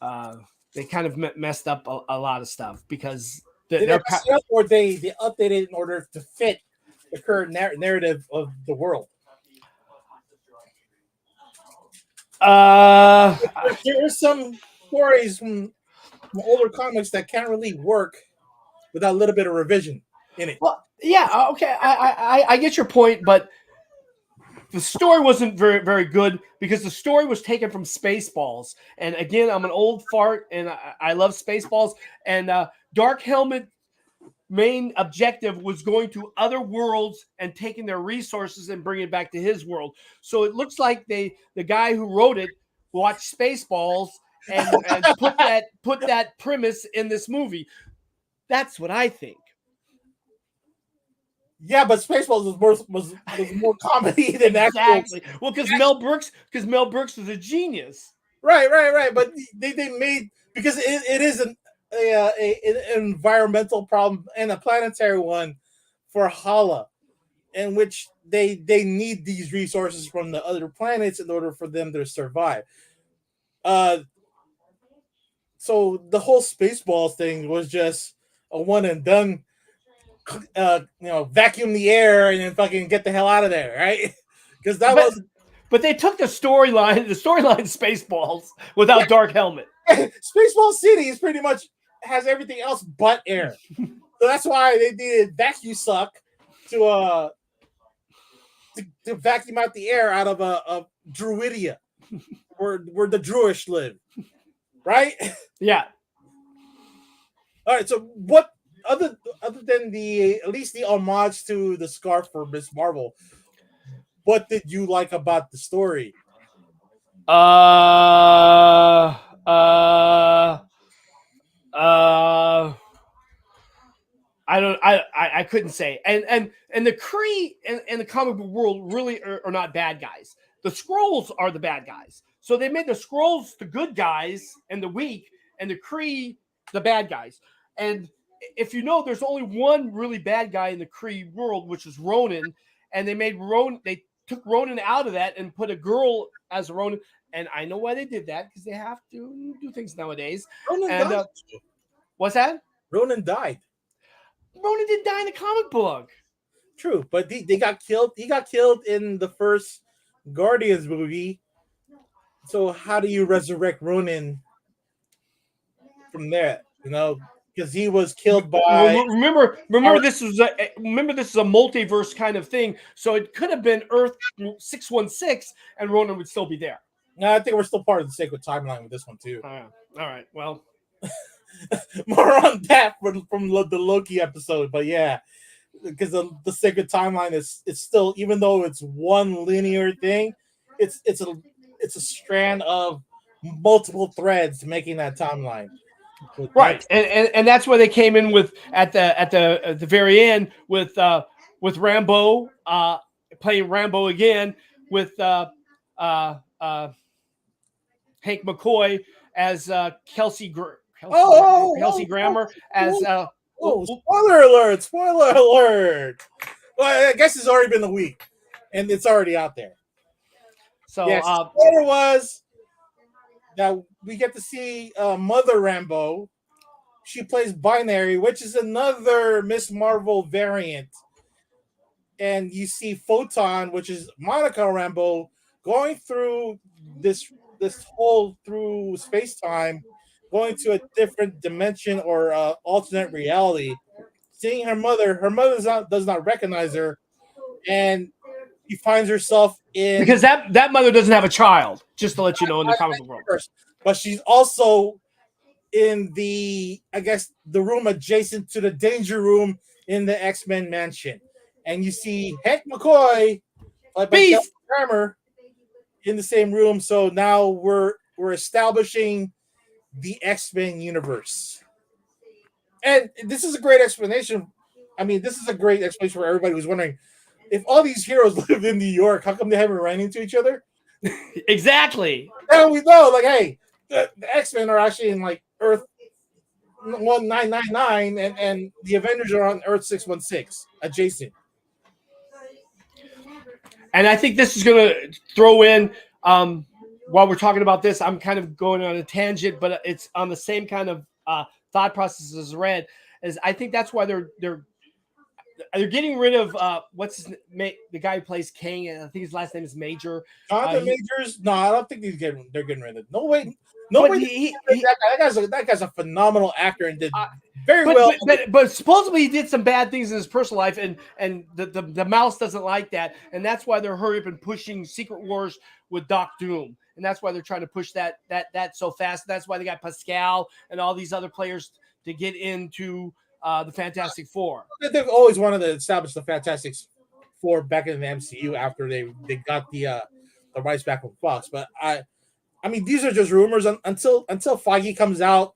uh, they kind of messed up a lot of stuff because Did they they're mess it up, or they updated it in order to fit the current narrative of the world? uh, There are some stories from older comics that can't really work without a little bit of revision in it. well, yeah, okay, I get your point, but the story wasn't very good because the story was taken from Spaceballs. And again, I'm an old fart, and I love Spaceballs. And Dark Helmet main objective was going to other worlds and taking their resources and bringing it back to his world. So it looks like the guy who wrote it watched Spaceballs and put that premise in this movie. That's what I think. Yeah, but Spaceballs was more comedy than actual. Exactly. Well, because Mel Brooks was a genius. Right. But they made, because it is an environmental problem and a planetary one for Hala, in which they need these resources from the other planets in order for them to survive. Uh, so the whole Spaceballs thing was just a one and done. Vacuum the air and then fucking get the hell out of there, right? Because that But was but they took the storyline Spaceballs without Dark Helmet. Spaceball City is pretty much has everything else but air. So that's why they did vacuum suck to to vacuum out the air out of a Druidia, where the Druish live, right? Yeah. All right. So what other than the at least the homage to the scarf for Miss Marvel, what did you like about the story? Uh uh uh I don't I couldn't say. And the Kree and the comic book world really are not bad guys. The Skrulls are the bad guys. So they made the Skrulls the good guys and the weak, and the Kree the bad guys. And if you know, there's only one really bad guy in the Kree world, which is Ronan. And they took Ronan out of that and put a girl as Ronan. And I know why they did that, because they have to do things nowadays. Ronan And died. what's that? Ronan died. Ronan didn't die in the comic book. True, but they got killed. He got killed in the first Guardians movie. So how do you resurrect Ronan from there? Because he was killed by. Remember this is a multiverse kind of thing. So it could have been Earth 616, and Ronan would still be there. No, I think we're still part of the sacred timeline with this one too. All right. Well, More on that from the Loki episode, but yeah, because the sacred timeline is still, even though it's one linear thing, it's it's a strand of multiple threads making that timeline. Right, and that's where they came in with at the very end with Rambo playing Rambo again with Hank McCoy as Kelsey Grammer as spoiler alert! Spoiler alert! Well, I guess it's already been a week, and it's already out there. So yes, spoiler was that we get to see Mother Rambo. She plays Binary, which is another Miss Marvel variant. And you see Photon, which is Monica Rambeau, going through this whole through space time, going to a different dimension or alternate reality. Seeing her mother does not recognize her, and she finds herself in because that mother doesn't have a child. Just to let you know, in the comic book world, but she's also in the the room adjacent to the danger room in the X-Men mansion. And you see Hank McCoy, like by Kelsey Grammer, in the same room. So now we're establishing the X-Men universe. And this is a great explanation. I mean, this is a great explanation for everybody who's wondering if all these heroes live in New York, how come they haven't run into each other? Exactly. Now we know, like, hey, the X-Men are actually in like Earth 1999, and the Avengers are on Earth 616, adjacent. And I think this is going to throw in, while we're talking about this, I'm kind of going on a tangent, but it's on the same kind of thought process as Red. Is I think that's why they're getting rid of the guy who plays King, and I think his last name is Major. Jonathan Majors? No, I don't think they're getting rid of it. No way. That guy's a phenomenal actor and did very well. But supposedly he did some bad things in his personal life, and the mouse doesn't like that, and that's why they're hurry up and pushing Secret Wars with Doc Doom, and that's why they're trying to push that so fast. That's why they got Pascal and all these other players to get into the Fantastic Four. They've always wanted to establish the Fantastic Four back in the MCU after they got the rights back from Fox, but I mean, these are just rumors until Feige comes out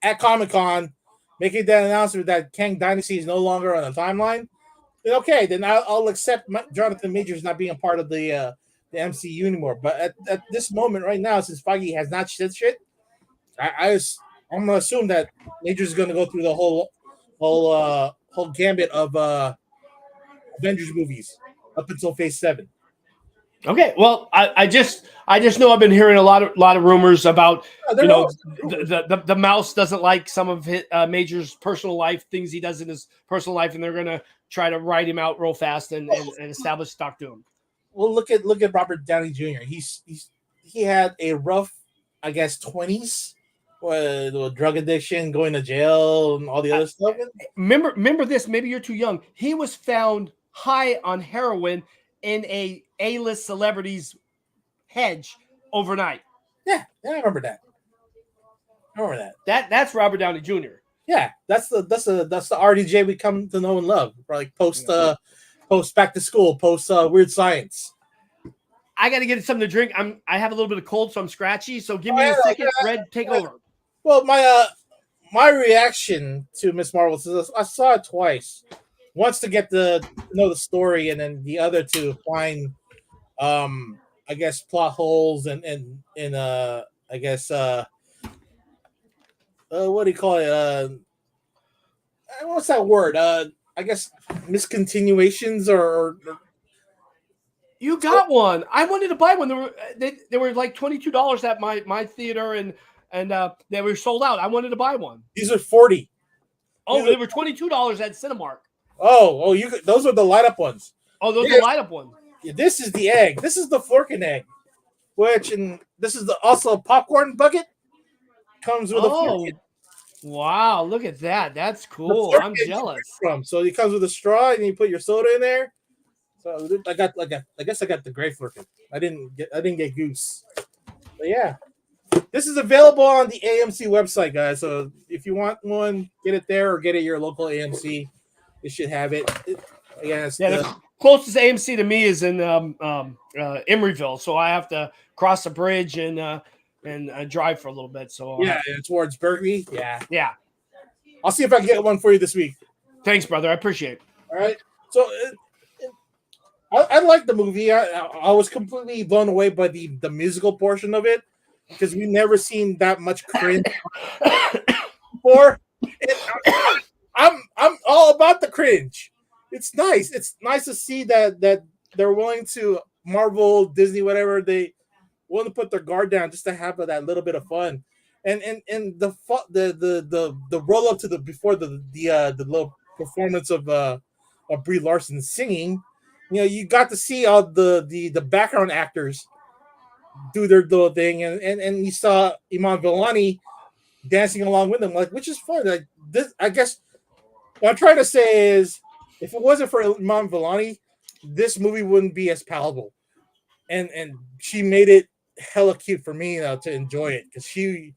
at Comic-Con making that announcement that Kang Dynasty is no longer on the timeline. Then okay, then I'll accept Jonathan Majors not being a part of the MCU anymore. But at this moment right now, since Feige has not said shit, I'm gonna assume that Majors is gonna go through the whole gambit of Avengers movies up until Phase 7. Okay, well, I just know I've been hearing a lot of rumors about the mouse doesn't like some of his, Major's personal life, things he does in his personal life, and they're gonna try to write him out real fast and establish Doc Doom. Well, look at Robert Downey Jr. He had a rough, I guess, 20s with drug addiction, going to jail, and all the other stuff. Remember this? Maybe you're too young. He was found high on heroin in a A-list celebrity's hedge overnight. Yeah, I remember that. That's Robert Downey Jr. Yeah, that's the RDJ we come to know and love. Like post back to school, post Weird Science. I got to get something to drink. I have a little bit of cold, so I'm scratchy. So give me a second. Red, take over. Well, my reaction to Miss Marvel is I saw it twice. Once to get to know the story, and then the other to find, I guess, plot holes and I guess, what do you call it? What's that word? I guess miscontinuations or you got one. I wanted to buy one. They were like $22 at my theater, and they were sold out. I wanted to buy one. These are $40. Oh, they were $22 at Cinemark. Oh, those are the light up ones. Oh, those are the light up ones. Yeah, this is the egg. This is the Flurkin egg, and this is also a popcorn bucket. Comes with a Flurkin. Wow, look at that. That's cool. I'm jealous. So it comes with a straw, and you put your soda in there. So I guess I got the gray Flurkin. I didn't get Goose. But yeah. This is available on the AMC website, guys. So if you want one, get it there or get it at your local AMC. You should have it. Closest AMC to me is in Emeryville, so I have to cross the bridge and drive for a little bit. So Yeah, towards Berkeley. Yeah, yeah, I'll see if I can get one for you this week. thanks, brother. I appreciate it. All right. So I like the movie. I was completely blown away by the musical portion of it because we never seen that much cringe before. And I'm all about the cringe. It's nice. It's nice to see that they're willing to Marvel, Disney, whatever they willing to put their guard down just to have that little bit of fun. And the roll up to the before the little performance of Brie Larson singing, you got to see all the background actors do their little thing, and you saw Iman Vellani dancing along with them, like, which is fun. Like this, I guess what I'm trying to say is, if it wasn't for Iman Vellani, this movie wouldn't be as palatable. And she made it hella cute for me to enjoy it because she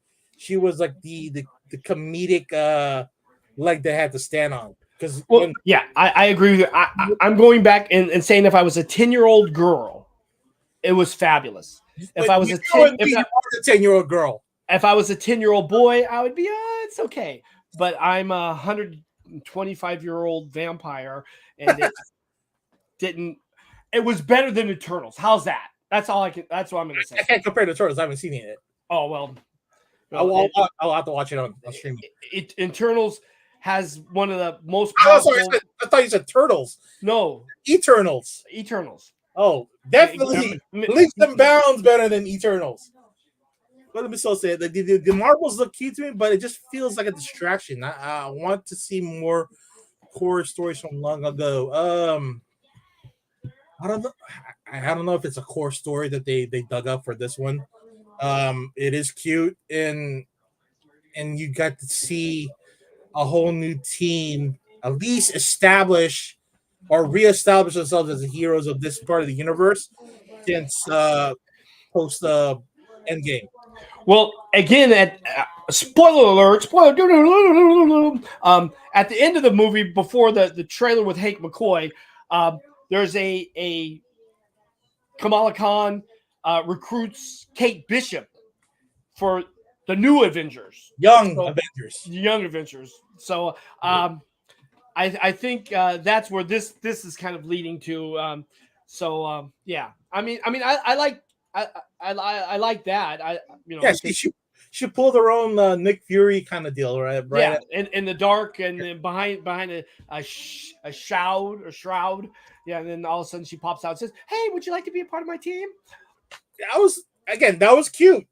was like the comedic leg they had to stand on. Because Well, yeah, I agree with you. I'm going back and saying if I was a 10-year-old girl, it was fabulous. If I was a 10-year-old girl, if I was a 10-year-old boy, I would be it's okay. But I'm a 125-year-old vampire, and it didn't. It was better than Eternals. How's that? That's all I can. That's what I'm going to say. I can't compare the Turtles. I haven't seen it yet. Oh well. I'll have to watch it on stream. Eternals has one of the most powerful. powerful. I thought you said Turtles. No, Eternals. Oh, definitely leaps and bounds better than Eternals. But let me still say the Marvels look cute to me, but it just feels like a distraction. I want to see more horror stories from long ago. I don't know. I don't know if it's a core story that they dug up for this one. It is cute, and you got to see a whole new team at least establish or reestablish themselves as the heroes of this part of the universe since post Endgame. Well, again, at spoiler alert, at the end of the movie, before the trailer with Hank McCoy, there's a Kamala Khan recruits Kate Bishop for the new Avengers, young Avengers. So I think that's where this is kind of leading to. Yeah, I mean, I like. I like that. Yeah, she pulled her own Nick Fury kind of deal, right? Yeah, in the dark and then behind a shroud. Yeah, and then all of a sudden she pops out and says, "Hey, would you like to be a part of my team?" That was cute.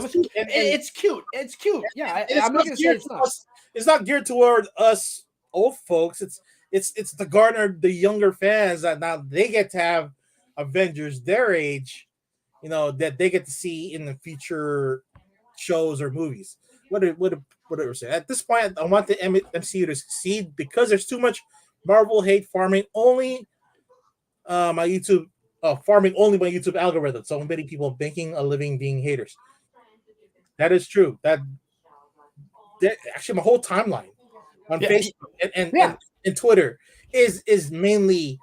Cute. It's cute. It's cute. Yeah, I'm not gonna say it's not. It's not geared toward us old folks. It's to garner the younger fans that now they get to have Avengers their age, that they get to see in the future shows or movies. Whatever say. At this point, I want the MCU to succeed because there's too much Marvel hate farming only my YouTube farming only my YouTube algorithm. So many people making a living being haters. That is true. That actually my whole timeline on Facebook and Twitter is mainly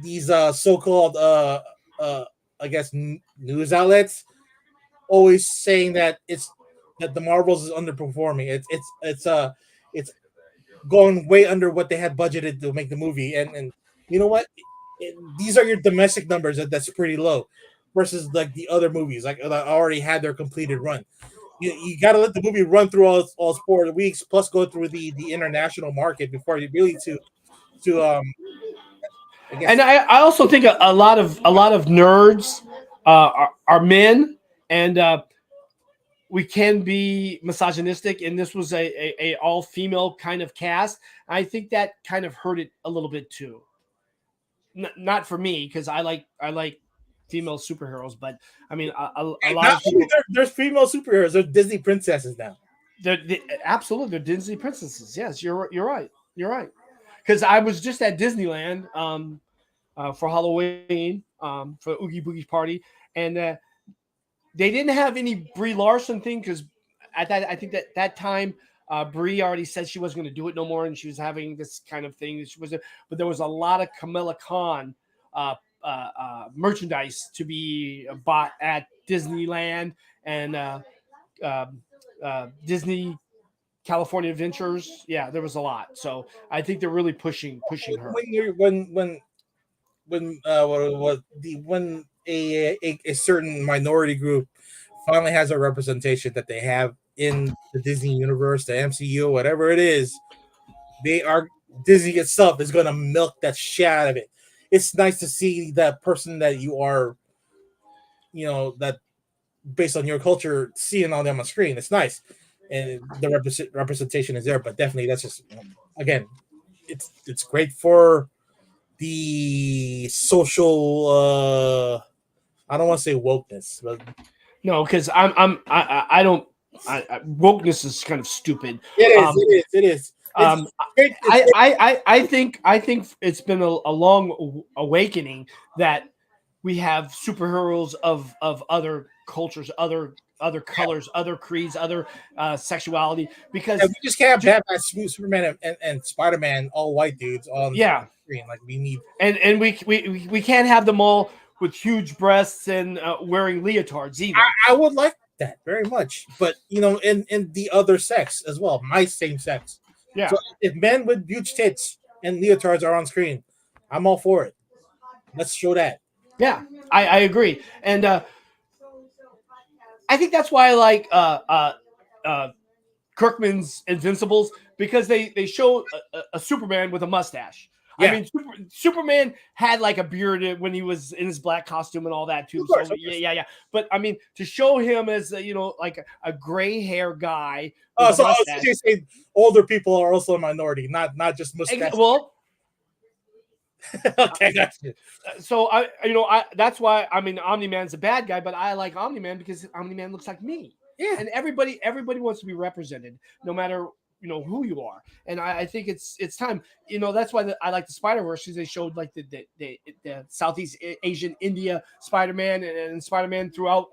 these so-called I guess news outlets always saying that the Marvels is underperforming. It's going way under what they had budgeted to make the movie, and you know what? These are your domestic numbers that's pretty low versus like the other movies like that already had their completed run. You got to let the movie run through all 4 weeks plus go through the international market before you really to I guess. And I also think a lot of nerds are men, and we can be misogynistic, and this was a all female kind of cast. I think that kind of hurt it a little bit too. Not for me because I like female superheroes, but I mean a lot of people, there's female superheroes. They're Disney princesses now. Absolutely, they're Disney princesses. Yes, you're right. Because I was just at Disneyland for Halloween for Oogie Boogie party, and they didn't have any Brie Larson thing because I think that time Brie already said she wasn't going to do it no more, and she was having this kind of thing. But there was a lot of Kamala Khan merchandise to be bought at Disneyland and Disney California Adventures. Yeah, there was a lot. So I think they're really pushing her. When you're when a certain minority group finally has a representation that they have in the Disney universe, the MCU, whatever it is, they are Disney itself is going to milk that shit out of it. It's nice to see that person that you are, that based on your culture, seeing on them on screen. It's nice, and the representation is there. But definitely, that's just again, it's great for the social. I don't want to say wokeness, but No, because I don't. Wokeness is kind of stupid. it is. It is. I think it's been a long awakening that we have superheroes of other cultures, other colors, other creeds, other sexuality. Because we just can't have Batman, Superman, and Spider Man, all white dudes on screen. Like we need, and we can't have them all with huge breasts and wearing leotards either. I would like that very much, but in the other sex as well, my same sex. Yeah. So if men with huge tits and leotards are on screen, I'm all for it. Let's show that. Yeah, I agree, and I think that's why I like Kirkman's Invincibles, because they show a Superman with a mustache. Yeah. I mean, Superman had like a beard when he was in his black costume and all that too. Course, so yeah. But I mean, to show him as like a gray hair guy. So you say older people are also a minority, not just mustache. Well. Okay, gotcha. So that's why Omni-Man's a bad guy, but I like Omni-Man because Omni-Man looks like me. Yeah, and everybody wants to be represented, no matter who you are. And I think it's time. That's why I like the Spider-Verse, because they showed like the Southeast Asian India Spider-Man and Spider-Man throughout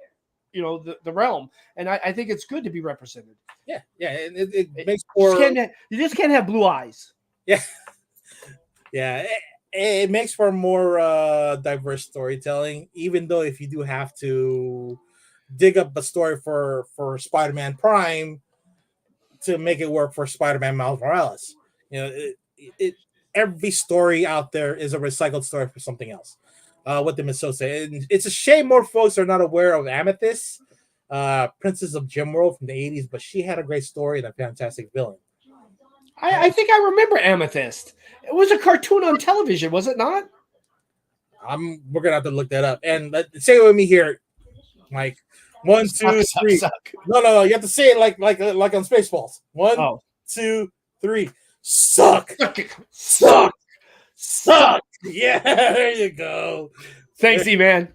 the realm, and I think it's good to be represented. Yeah, and it makes for you just can't have blue eyes. Yeah. It makes for more diverse storytelling, even though if you do have to dig up a story for Spider-Man Prime to make it work for Spider-Man Miles Morales. Every story out there is a recycled story for something else. What the Miso say. And it's a shame more folks are not aware of Amethyst, Princess of Gemworld from the 80s, but she had a great story and a fantastic villain. I think I remember Amethyst. It was a cartoon on television, was it not? We're gonna have to look that up. And say it with me here, Mike. 1, 2, 3. No. You have to say it like on Spaceballs. 1, 2, 3. Suck. Yeah, there you go. Thanks, E-Man.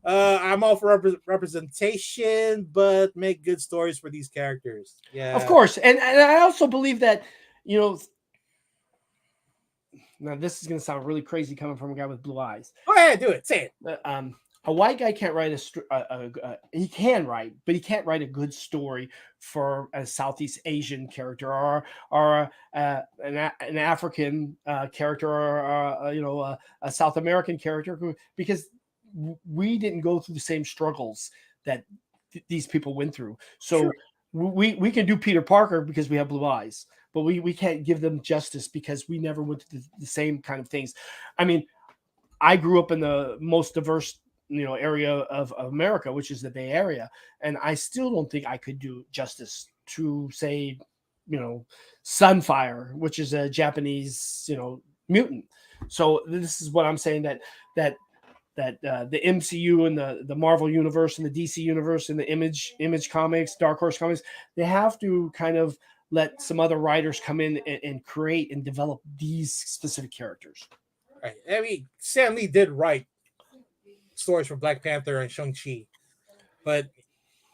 I'm all for representation, but make good stories for these characters. Yeah, of course. And I also believe that now this is going to sound really crazy coming from a guy with blue eyes. Go ahead, do it. Say it. A white guy can't write he can write, but he can't write a good story for a Southeast Asian character or an African character or a South American character, because we didn't go through the same struggles that these people went through. So sure. we can do Peter Parker because we have blue eyes, but we can't give them justice because we never went through the same kind of things. I mean, I grew up in the most diverse area of America, which is the Bay Area, and I still don't think I could do justice to, say, Sunfire, which is a Japanese mutant. So this is what I'm saying, that the MCU and the Marvel universe and the DC universe and the Image Comics, Dark Horse Comics, they have to kind of let some other writers come in and create and develop these specific characters. Right. I mean, Stan Lee did write stories for Black Panther and Shang-Chi, but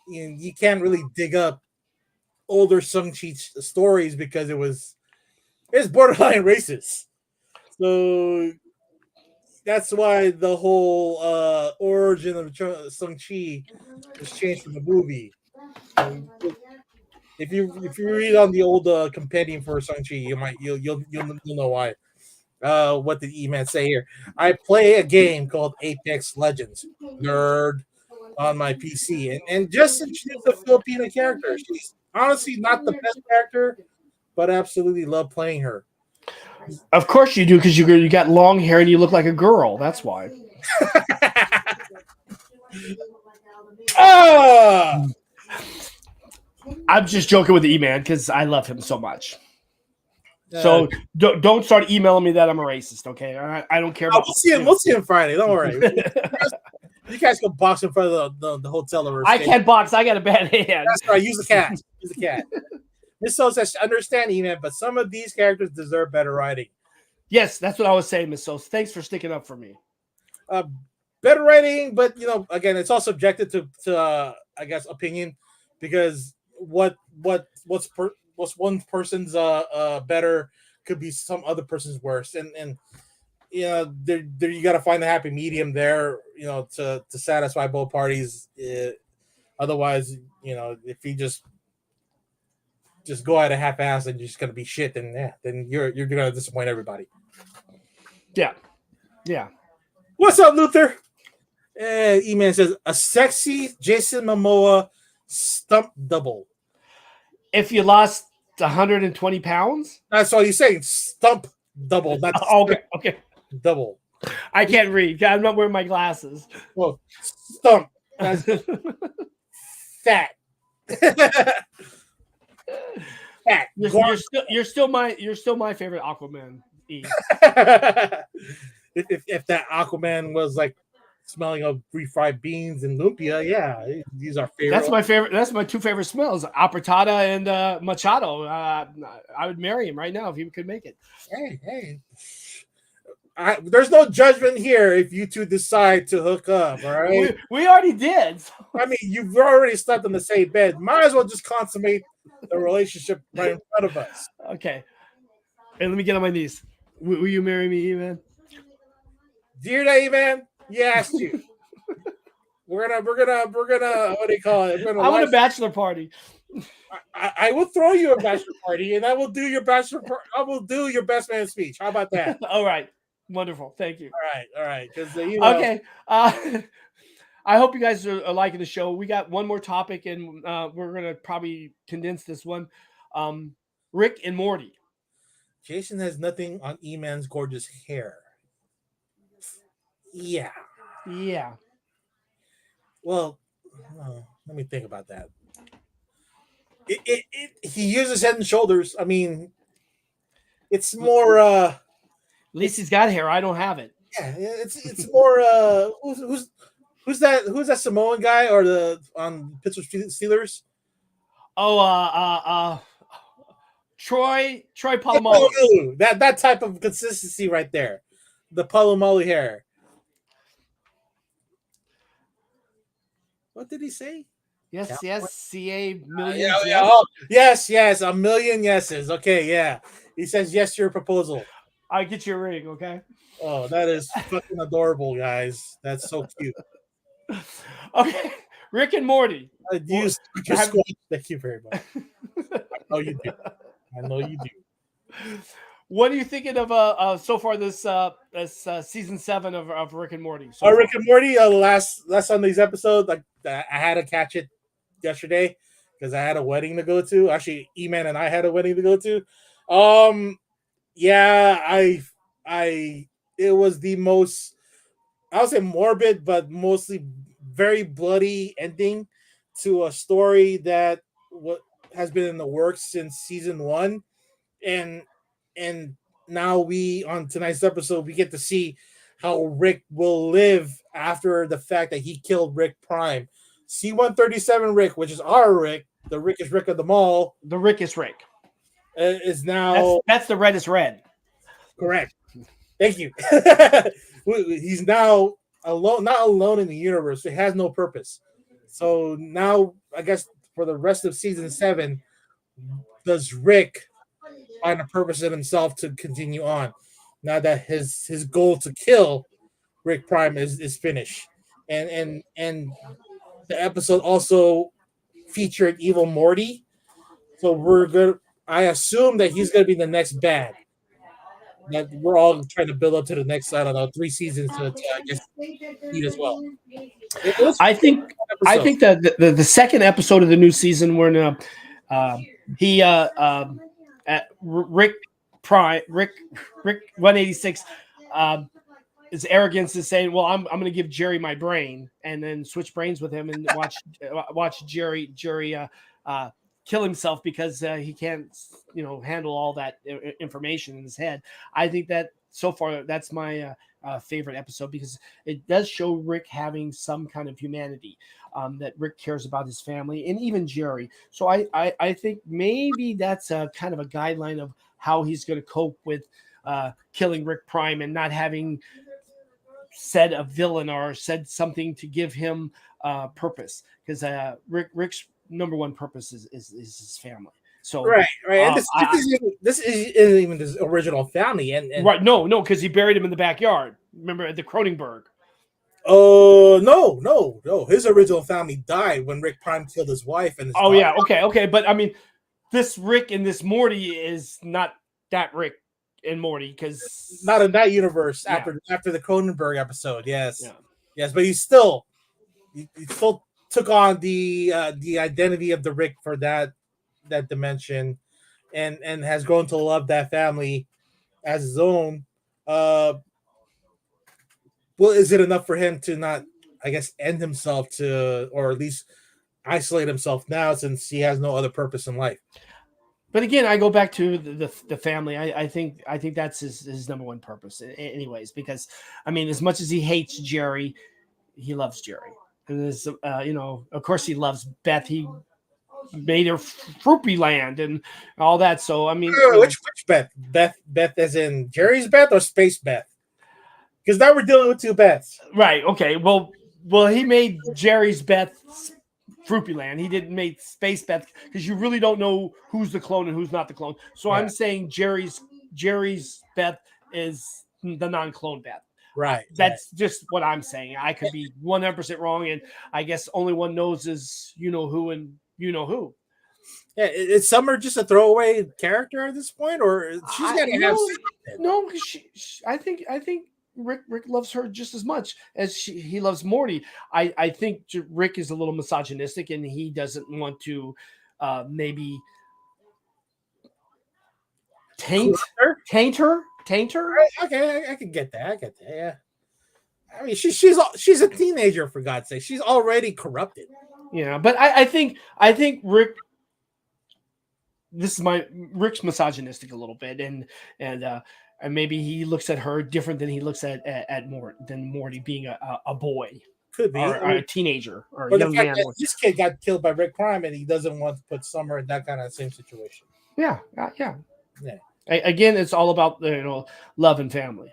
you can't really dig up older Shang-Chi stories because it's borderline racist. So that's why the whole origin of Shang-Chi was changed from the movie. If you read on the old compendium for Shang-Chi, you'll know why. What did E-Man say here? I play a game called Apex Legends. Nerd on my PC, and just introduced a Filipino character. She's honestly not the best character, but I absolutely love playing her. Of course you do, because you got long hair and you look like a girl. That's why. Ah! I'm just joking with E-Man because I love him so much. So Uh, don't start emailing me that I'm a racist, okay? I don't care about. we'll see him. We'll see him Friday. Don't worry. You guys can box in front of the hotel. Or I can't box. I got a bad hand. That's right. Use the cat. Use the cat. Miss So says, understand, E-Man, but some of these characters deserve better writing. Yes, that's what I was saying, Miss So. Thanks for sticking up for me. Better writing, but again, it's all subjective to I guess opinion, because what's one person's better could be some other person's worse, and there you got to find the happy medium there, to satisfy both parties. Otherwise, if you just go at a half-ass and you're just gonna be shit, then you're gonna disappoint everybody. Yeah. What's up, Luther? E-Man says a sexy Jason Momoa stump double. If you lost 120 pounds, That's all you're saying. Stump double. That's okay. Double. I can't read. I'm not wearing my glasses. Well, stump. That's fat. Fat. You're still my favorite Aquaman. E. if that Aquaman was like smelling of refried beans and lumpia, yeah, these are favorite. That's my favorite. That's my two favorite smells: Apertada and Machado. I would marry him right now if he could make it. Hey. There's no judgment here if you two decide to hook up. All right, we already did. I mean, you've already slept in the same bed. Might as well just consummate the relationship right in front of us. Okay. Hey, let me get on my knees. Will you marry me, Evan? Dear Evan, yes, you. We're gonna. What do you call it? I want a bachelor party. I will throw you a bachelor party, and I will do your I will do your best man speech. How about that? All right. Wonderful. Thank you. All right. Because okay. I hope you guys are liking the show. We got one more topic, and we're gonna probably condense this one. Rick and Morty. Jason has nothing on E-Man's gorgeous hair. Yeah. Well, let me think about that. He uses Head and Shoulders. I mean, it's more. At least he's got hair. I don't have it. Yeah, it's more. Who's that Samoan guy or the on Pittsburgh Steelers? Oh, Troy Polamalu. That type of consistency right there. The Polamalu hair. What did he say? Yes, CA millions. Yes, a million yeses. Okay, yeah. He says yes to your proposal. I'll get you a ring, okay? Oh, that is fucking adorable, guys. That's so cute. Okay, Rick and Morty. Thank you very much. I know you do. What are you thinking of so far this season 7 of Rick and Morty? Rick and Morty, last Sunday's episode, like I had to catch it yesterday because I had a wedding to go to. Actually, E-Man and I had a wedding to go to. Yeah, it was the most, I would say morbid, but mostly very bloody ending to a story that has been in the works since season 1, and now on tonight's episode we get to see how Rick will live after the fact that he killed Rick Prime. C-137 Rick, which is our Rick, the Rickest Rick of them all. The Rickest Rick. Is now... That's the reddest red. Correct. Thank you. He's now alone, not alone in the universe. It has no purpose. So now, I guess, for the rest of season 7, does Rick find a purpose in himself to continue on now that his goal to kill Rick Prime is finished? And the episode also featured Evil Morty. So I assume that he's gonna be the next bad. that we're all trying to build up to the next, I don't know, 3 seasons to I guess see as well. It was I think I episode. think that the second episode of the new season when uh, he Rick Prime Rick 186 his arrogance is saying, "Well, I'm going to give Jerry my brain and then switch brains with him and watch Jerry kill himself because he can't handle all that information in his head." I think that so far that's my favorite episode because it does show Rick having some kind of humanity, that Rick cares about his family and even Jerry. So I think maybe that's a kind of a guideline of how he's going to cope with killing Rick Prime and not having said a villain or said something to give him purpose, because Rick's number one purpose is his family. So Right, and this isn't even his original family, and right, no, because he buried him in the backyard. Remember at the Cronenberg. oh no, his original family died when Rick Prime killed his wife and his Oh daughter. yeah, okay, but I mean, this Rick and this Morty is not that Rick and Morty because Not in that universe Yeah. after the Cronenberg episode. Yes, yeah. yes, but he still took on the identity of the Rick for that dimension, and has grown to love that family as his own. Well, is it enough for him to not, I guess, end himself to, or at least isolate himself now since he has no other purpose in life? But again, I go back to the family. I think that's his number one purpose, anyways. Because I mean, as much as he hates Jerry, he loves Jerry. And of course, he loves Beth. He made her Fruity Land and all that. So I mean, Which Beth? Beth as in Jerry's Beth or Space Beth? Because now we're dealing with two Beths. right? Okay. Well, he made Jerry's Beth Fruity Land. He didn't make Space Beth because you really don't know who's the clone and who's not the clone. So Yeah. I'm saying Jerry's Beth is the non-clone Beth. Right. That's just what I'm saying. I could be 100% wrong, and I guess only one knows is who and who. Yeah, is Summer just a throwaway character at this point, or she's got to have something? No, I think Rick loves her just as much as he loves Morty. I think Rick is a little misogynistic, and he doesn't want to maybe taint her. Okay, I can get that. Yeah. I mean, she's a teenager, for God's sake. She's already corrupted. Yeah, but I think Rick. This is Rick's misogynistic a little bit, and maybe he looks at her different than he looks at Morty being a boy. Could be or a teenager or but a young man. This kid got killed by Rick Prime, and he doesn't want to put Summer in that kind of same situation. Yeah. Again, it's all about love and family.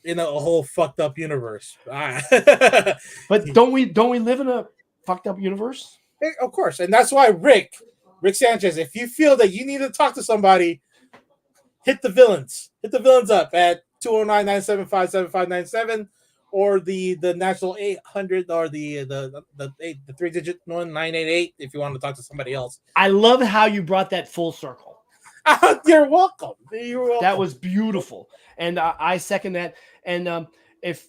In a whole fucked up universe. But don't we live in a fucked up universe? Of course, and that's why Rick Sanchez, if you feel that you need to talk to somebody, hit the villains up at 209-975-7597 or the national 800 or the 3-digit 1988 if you want to talk to somebody else. I love how you brought that full circle. You're welcome. That was beautiful, and I second that. And if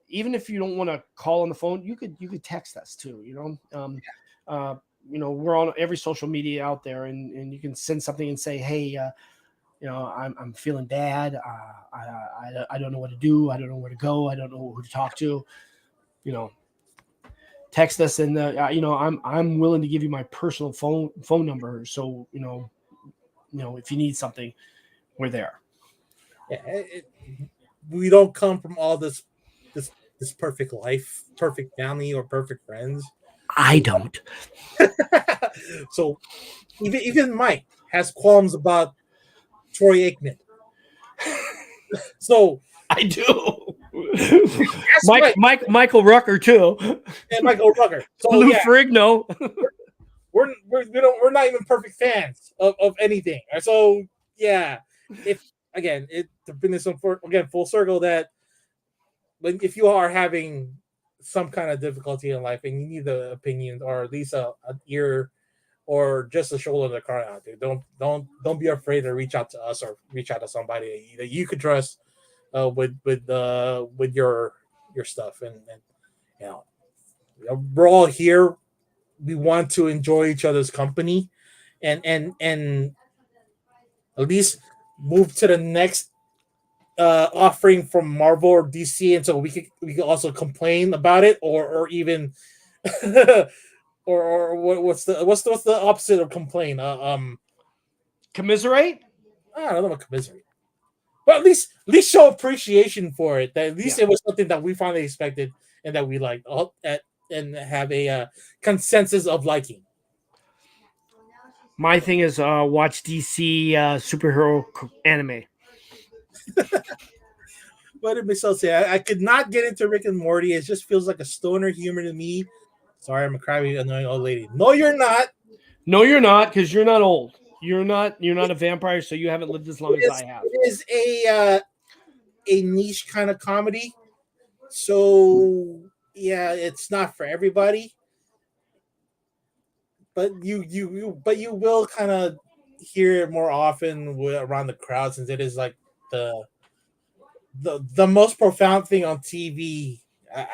even if you don't want to call on the phone, you could text us too. We're on every social media out there, and you can send something and say, hey, I'm feeling bad. I don't know what to do. I don't know where to go. I don't know who to talk to. Text us, and I'm willing to give you my personal phone number. So if you need something, we're there. Yeah, we don't come from all this perfect life, perfect family, or perfect friends. I don't. So even Mike has qualms about Troy Aikman. So I do. Michael Rucker too. And Michael Rucker. So Lou Ferrigno. We're not even perfect fans of anything. So yeah, to bring this full circle, that if you are having some kind of difficulty in life and you need the opinion or at least an ear or just a shoulder to cry on, dude. Don't be afraid to reach out to us or reach out to somebody that you could trust with your stuff. And you know, we're all here. We want to enjoy each other's company, and at least move to the next offering from Marvel or DC, and so we could also complain about it, or even what's the opposite of complain? Commiserate. I don't know what commiserate, but at least show appreciation for it. That at least Yeah. it was something that we finally expected and that we liked, and have a consensus of liking. My thing is watch DC superhero anime. What did Michelle say? I could not get into Rick and Morty. It just feels like a stoner humor to me. Sorry, I'm a crabby, annoying old lady. No, you're not. No, you're not, because you're not old. You're not a vampire, so you haven't lived as long as I have. It is a niche kind of comedy. So yeah, it's not for everybody. But you will kind of hear it more often around the crowd, since it is like the the most profound thing on TV,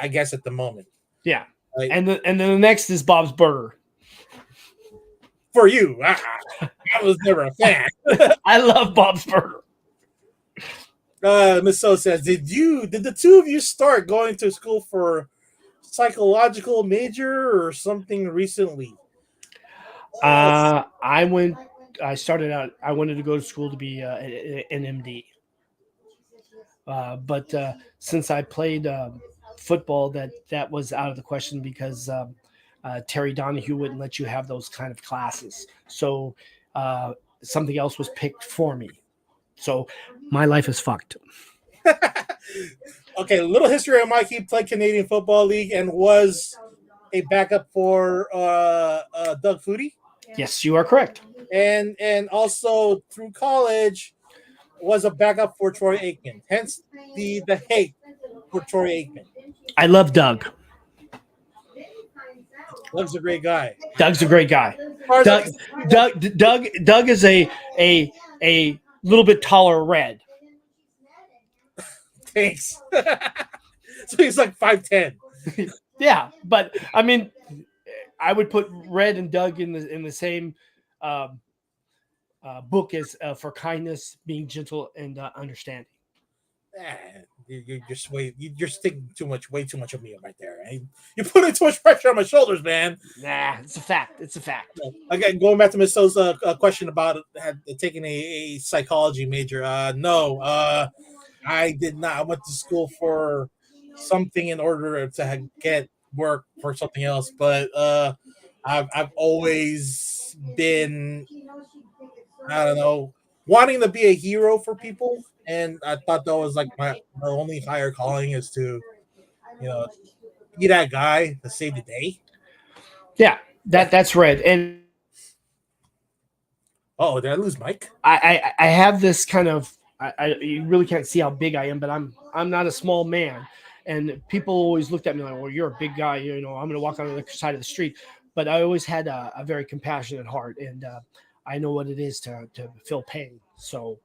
I guess, at the moment. Yeah. Like, And then the next is Bob's Burger. for you, I was never a fan. I love Bob's Burger. Miss So says, did the two of you start going to school for psychological major or something recently? I started out. I wanted to go to school to be an MD, but since I played football, that was out of the question because Terry Donahue wouldn't let you have those kind of classes. So something else was picked for me. So my life is fucked. Okay, little history of Mike. He played Canadian Football League and was a backup for Doug Flutie. Yes, you are correct. And also through college was a backup for Troy Aikman. Hence the hate for Troy Aikman. I love Doug. Doug's a great guy. Doug's a great guy. Doug is a little bit taller red. Thanks. So he's like 5'10". Yeah, but I mean, I would put Red and Doug in the same book as for kindness, being gentle, and understanding. You're sticking way too much of me right there. Right? You're putting too much pressure on my shoulders, man. Nah, it's a fact. It's a fact. Again, going back to Miss So's question about taking a psychology major. No, I did not. I went to school for something in order to get work for something else, but I've always been, I don't know, wanting to be a hero for people, and I thought that was like my only higher calling is to, be that guy to save the day. Yeah, that's Red. And oh, did I lose Mike? I have this kind of you really can't see how big I am, but I'm not a small man. And people always looked at me like, well, you're a big guy, I'm going to walk on the other side of the street. But I always had a very compassionate heart, and I know what it is to feel pain. So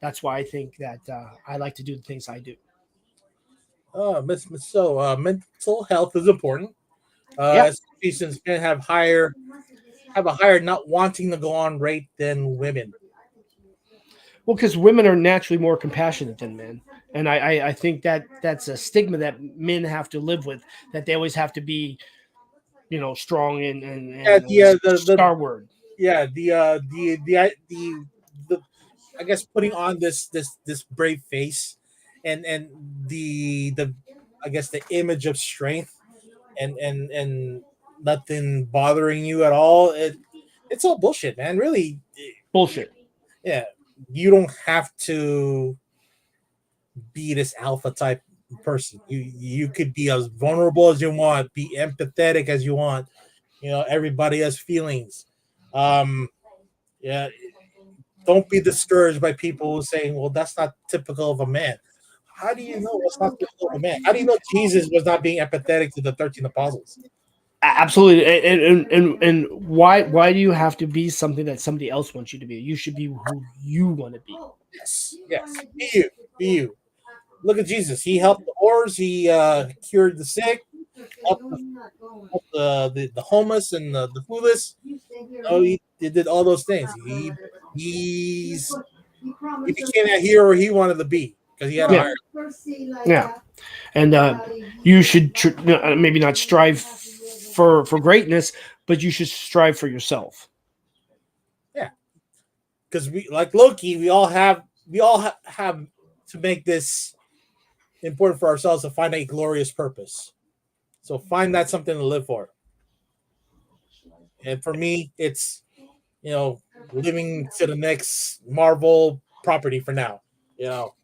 that's why I think that I like to do the things I do. So mental health is important. Since men have a higher not wanting to go on rate than women. Well, because women are naturally more compassionate than men. And I think that's a stigma that men have to live with, that they always have to be, strong and the starward. Yeah, the I guess putting on this brave face and the I guess the image of strength and nothing bothering you at all. It's all bullshit, man. Really bullshit. Yeah, you don't have to be this alpha type person. You could be as vulnerable as you want, be empathetic as you want. Everybody has feelings. Yeah, don't be discouraged by people saying, well, that's not typical of a man. How do you know that's not typical of a man? How do you know Jesus was not being empathetic to the 13 apostles? Absolutely. And why do you have to be something that somebody else wants you to be? You should be who you want to be. Yes, yes. Be you. Be you. Look at Jesus. He helped the poor. He cured the sick, helped the homeless and the foodless. Oh, he did all those things. He became that hero he wanted to be because he had a Yeah. heart. Yeah. And you should maybe not strive for greatness, but you should strive for yourself. Yeah, because we like Loki. We all have to make this important for ourselves to find a glorious purpose. So find that something to live for. And for me, it's living to the next Marvel property for now. You know,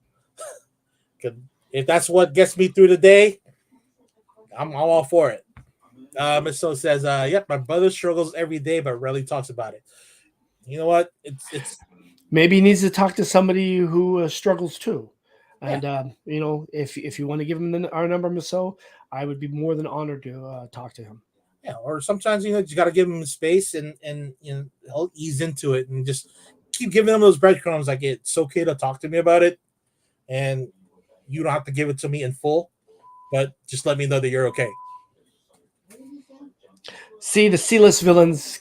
'Cause if that's what gets me through the day, I'm all for it. Miss So says, "Yep, my brother struggles every day, but rarely talks about it." You know what? It's Maybe he needs to talk to somebody who struggles too. yeah, And if you want to give him our number, Miss So, I would be more than honored to talk to him. yeah. Or sometimes you got to give him space and he'll ease into it and just keep giving him those breadcrumbs. Like it's okay to talk to me about it, and you don't have to give it to me in full, but just let me know that you're okay. See, the C-list villains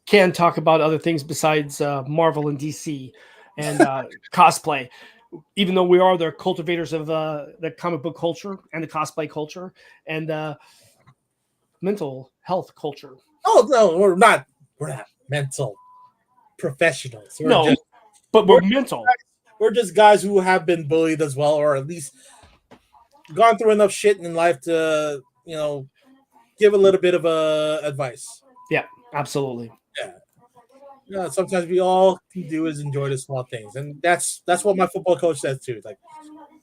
can talk about other things besides Marvel and DC and cosplay. Even though we are the cultivators of the comic book culture and the cosplay culture and mental health culture. Oh no, we're not. We're not mental professionals. No, but we're We're mental. we're just guys who have been bullied as well, or at least gone through enough shit in life to give a little bit of advice. Yeah, absolutely. Yeah. Sometimes we all can do is enjoy the small things, and that's what my football coach says too. Like,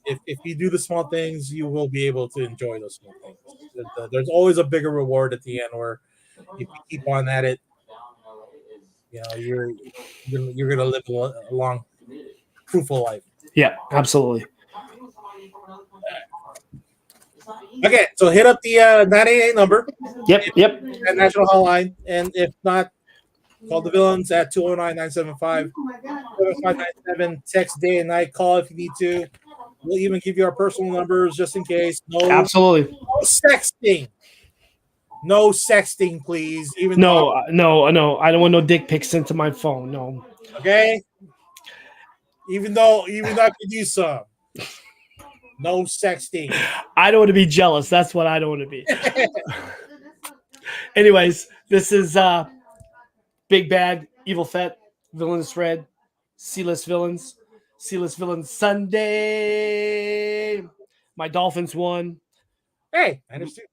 if you do the small things, you will be able to enjoy those small things. There's always a bigger reward at the end, where if you keep on at it, you're gonna live a long, fruitful life. Yeah, absolutely. Okay, so hit up the 988 number, Yep. at National Hotline, and if not, call the villains at 209-975-7597. Text day and night. Call if you need to. We'll even give you our personal numbers just in case. No Absolutely. sexting. No sexting, please. Even though, No. I don't want no dick pics sent to my phone. No. okay? Even though I could use some. No sexting. I don't want to be jealous. That's what I don't want to be. Anyways, this is Big Bad Evil Fet Villainous Red C-list villains Sunday. My Dolphins won. Hey, I understand.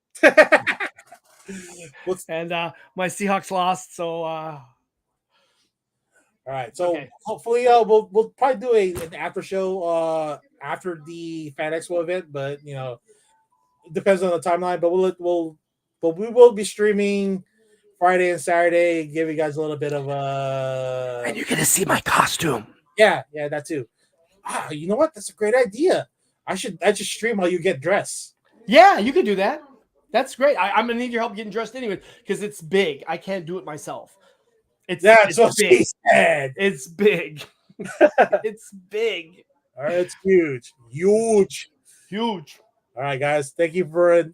And my Seahawks lost. So all right, so okay. hopefully we'll probably do an after show after the Fan Expo event, but it depends on the timeline. But we will be streaming Friday and Saturday, give you guys a little bit of And you're gonna see my costume. yeah, that too. You know what? That's a great idea. I should stream while you get dressed. Yeah, you can do that. That's great. I'm gonna need your help getting dressed anyway because it's big. I can't do it myself. That's what big. she said. It's big. It's big. All right, it's huge. Huge. All right, guys. Thank you for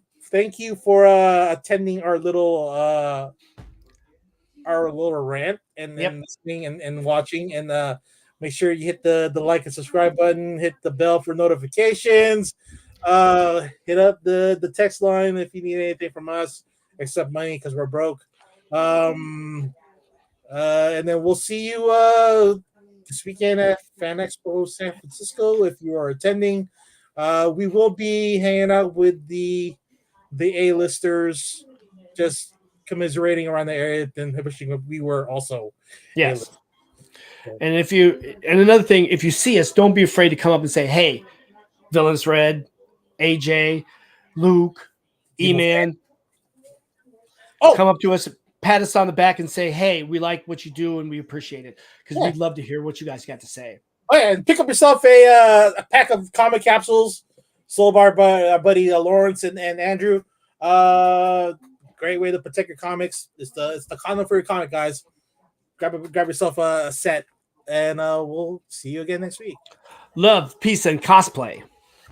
attending our little rant and listening and watching, and make sure you hit the like and subscribe button, hit the bell for notifications, hit up the text line if you need anything from us except money because we're broke, and then we'll see you this weekend at Fan Expo San Francisco if you are attending. We will be hanging out with the A-listers, just commiserating around the area, then wishing we were also yes. And another thing, if you see us, don't be afraid to come up and say, "Hey, Villainous Red, AJ, Luke, E-Man." Come up to us, pat us on the back, and say, "Hey, we like what you do and we appreciate it," because we'd love to hear what you guys got to say. Oh yeah, and pick up yourself a pack of comic capsules, sold by our buddy Lawrence and Andrew. great way to protect your comics. It's the condom for your comic, guys. Grab yourself a set, and we'll see you again next week. Love, peace, and cosplay.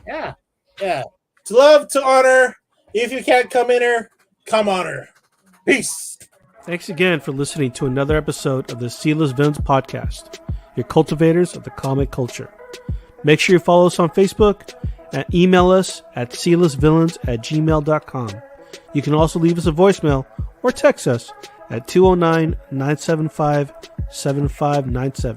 Yeah. To love, to honor. If you can't come in her, come on her. Peace. Thanks again for listening to another episode of the Sealess Villains Podcast, your cultivators of the comic culture. Make sure you follow us on Facebook and email us at sealessvillains@gmail.com. You can also leave us a voicemail or text us at 209-975-7597.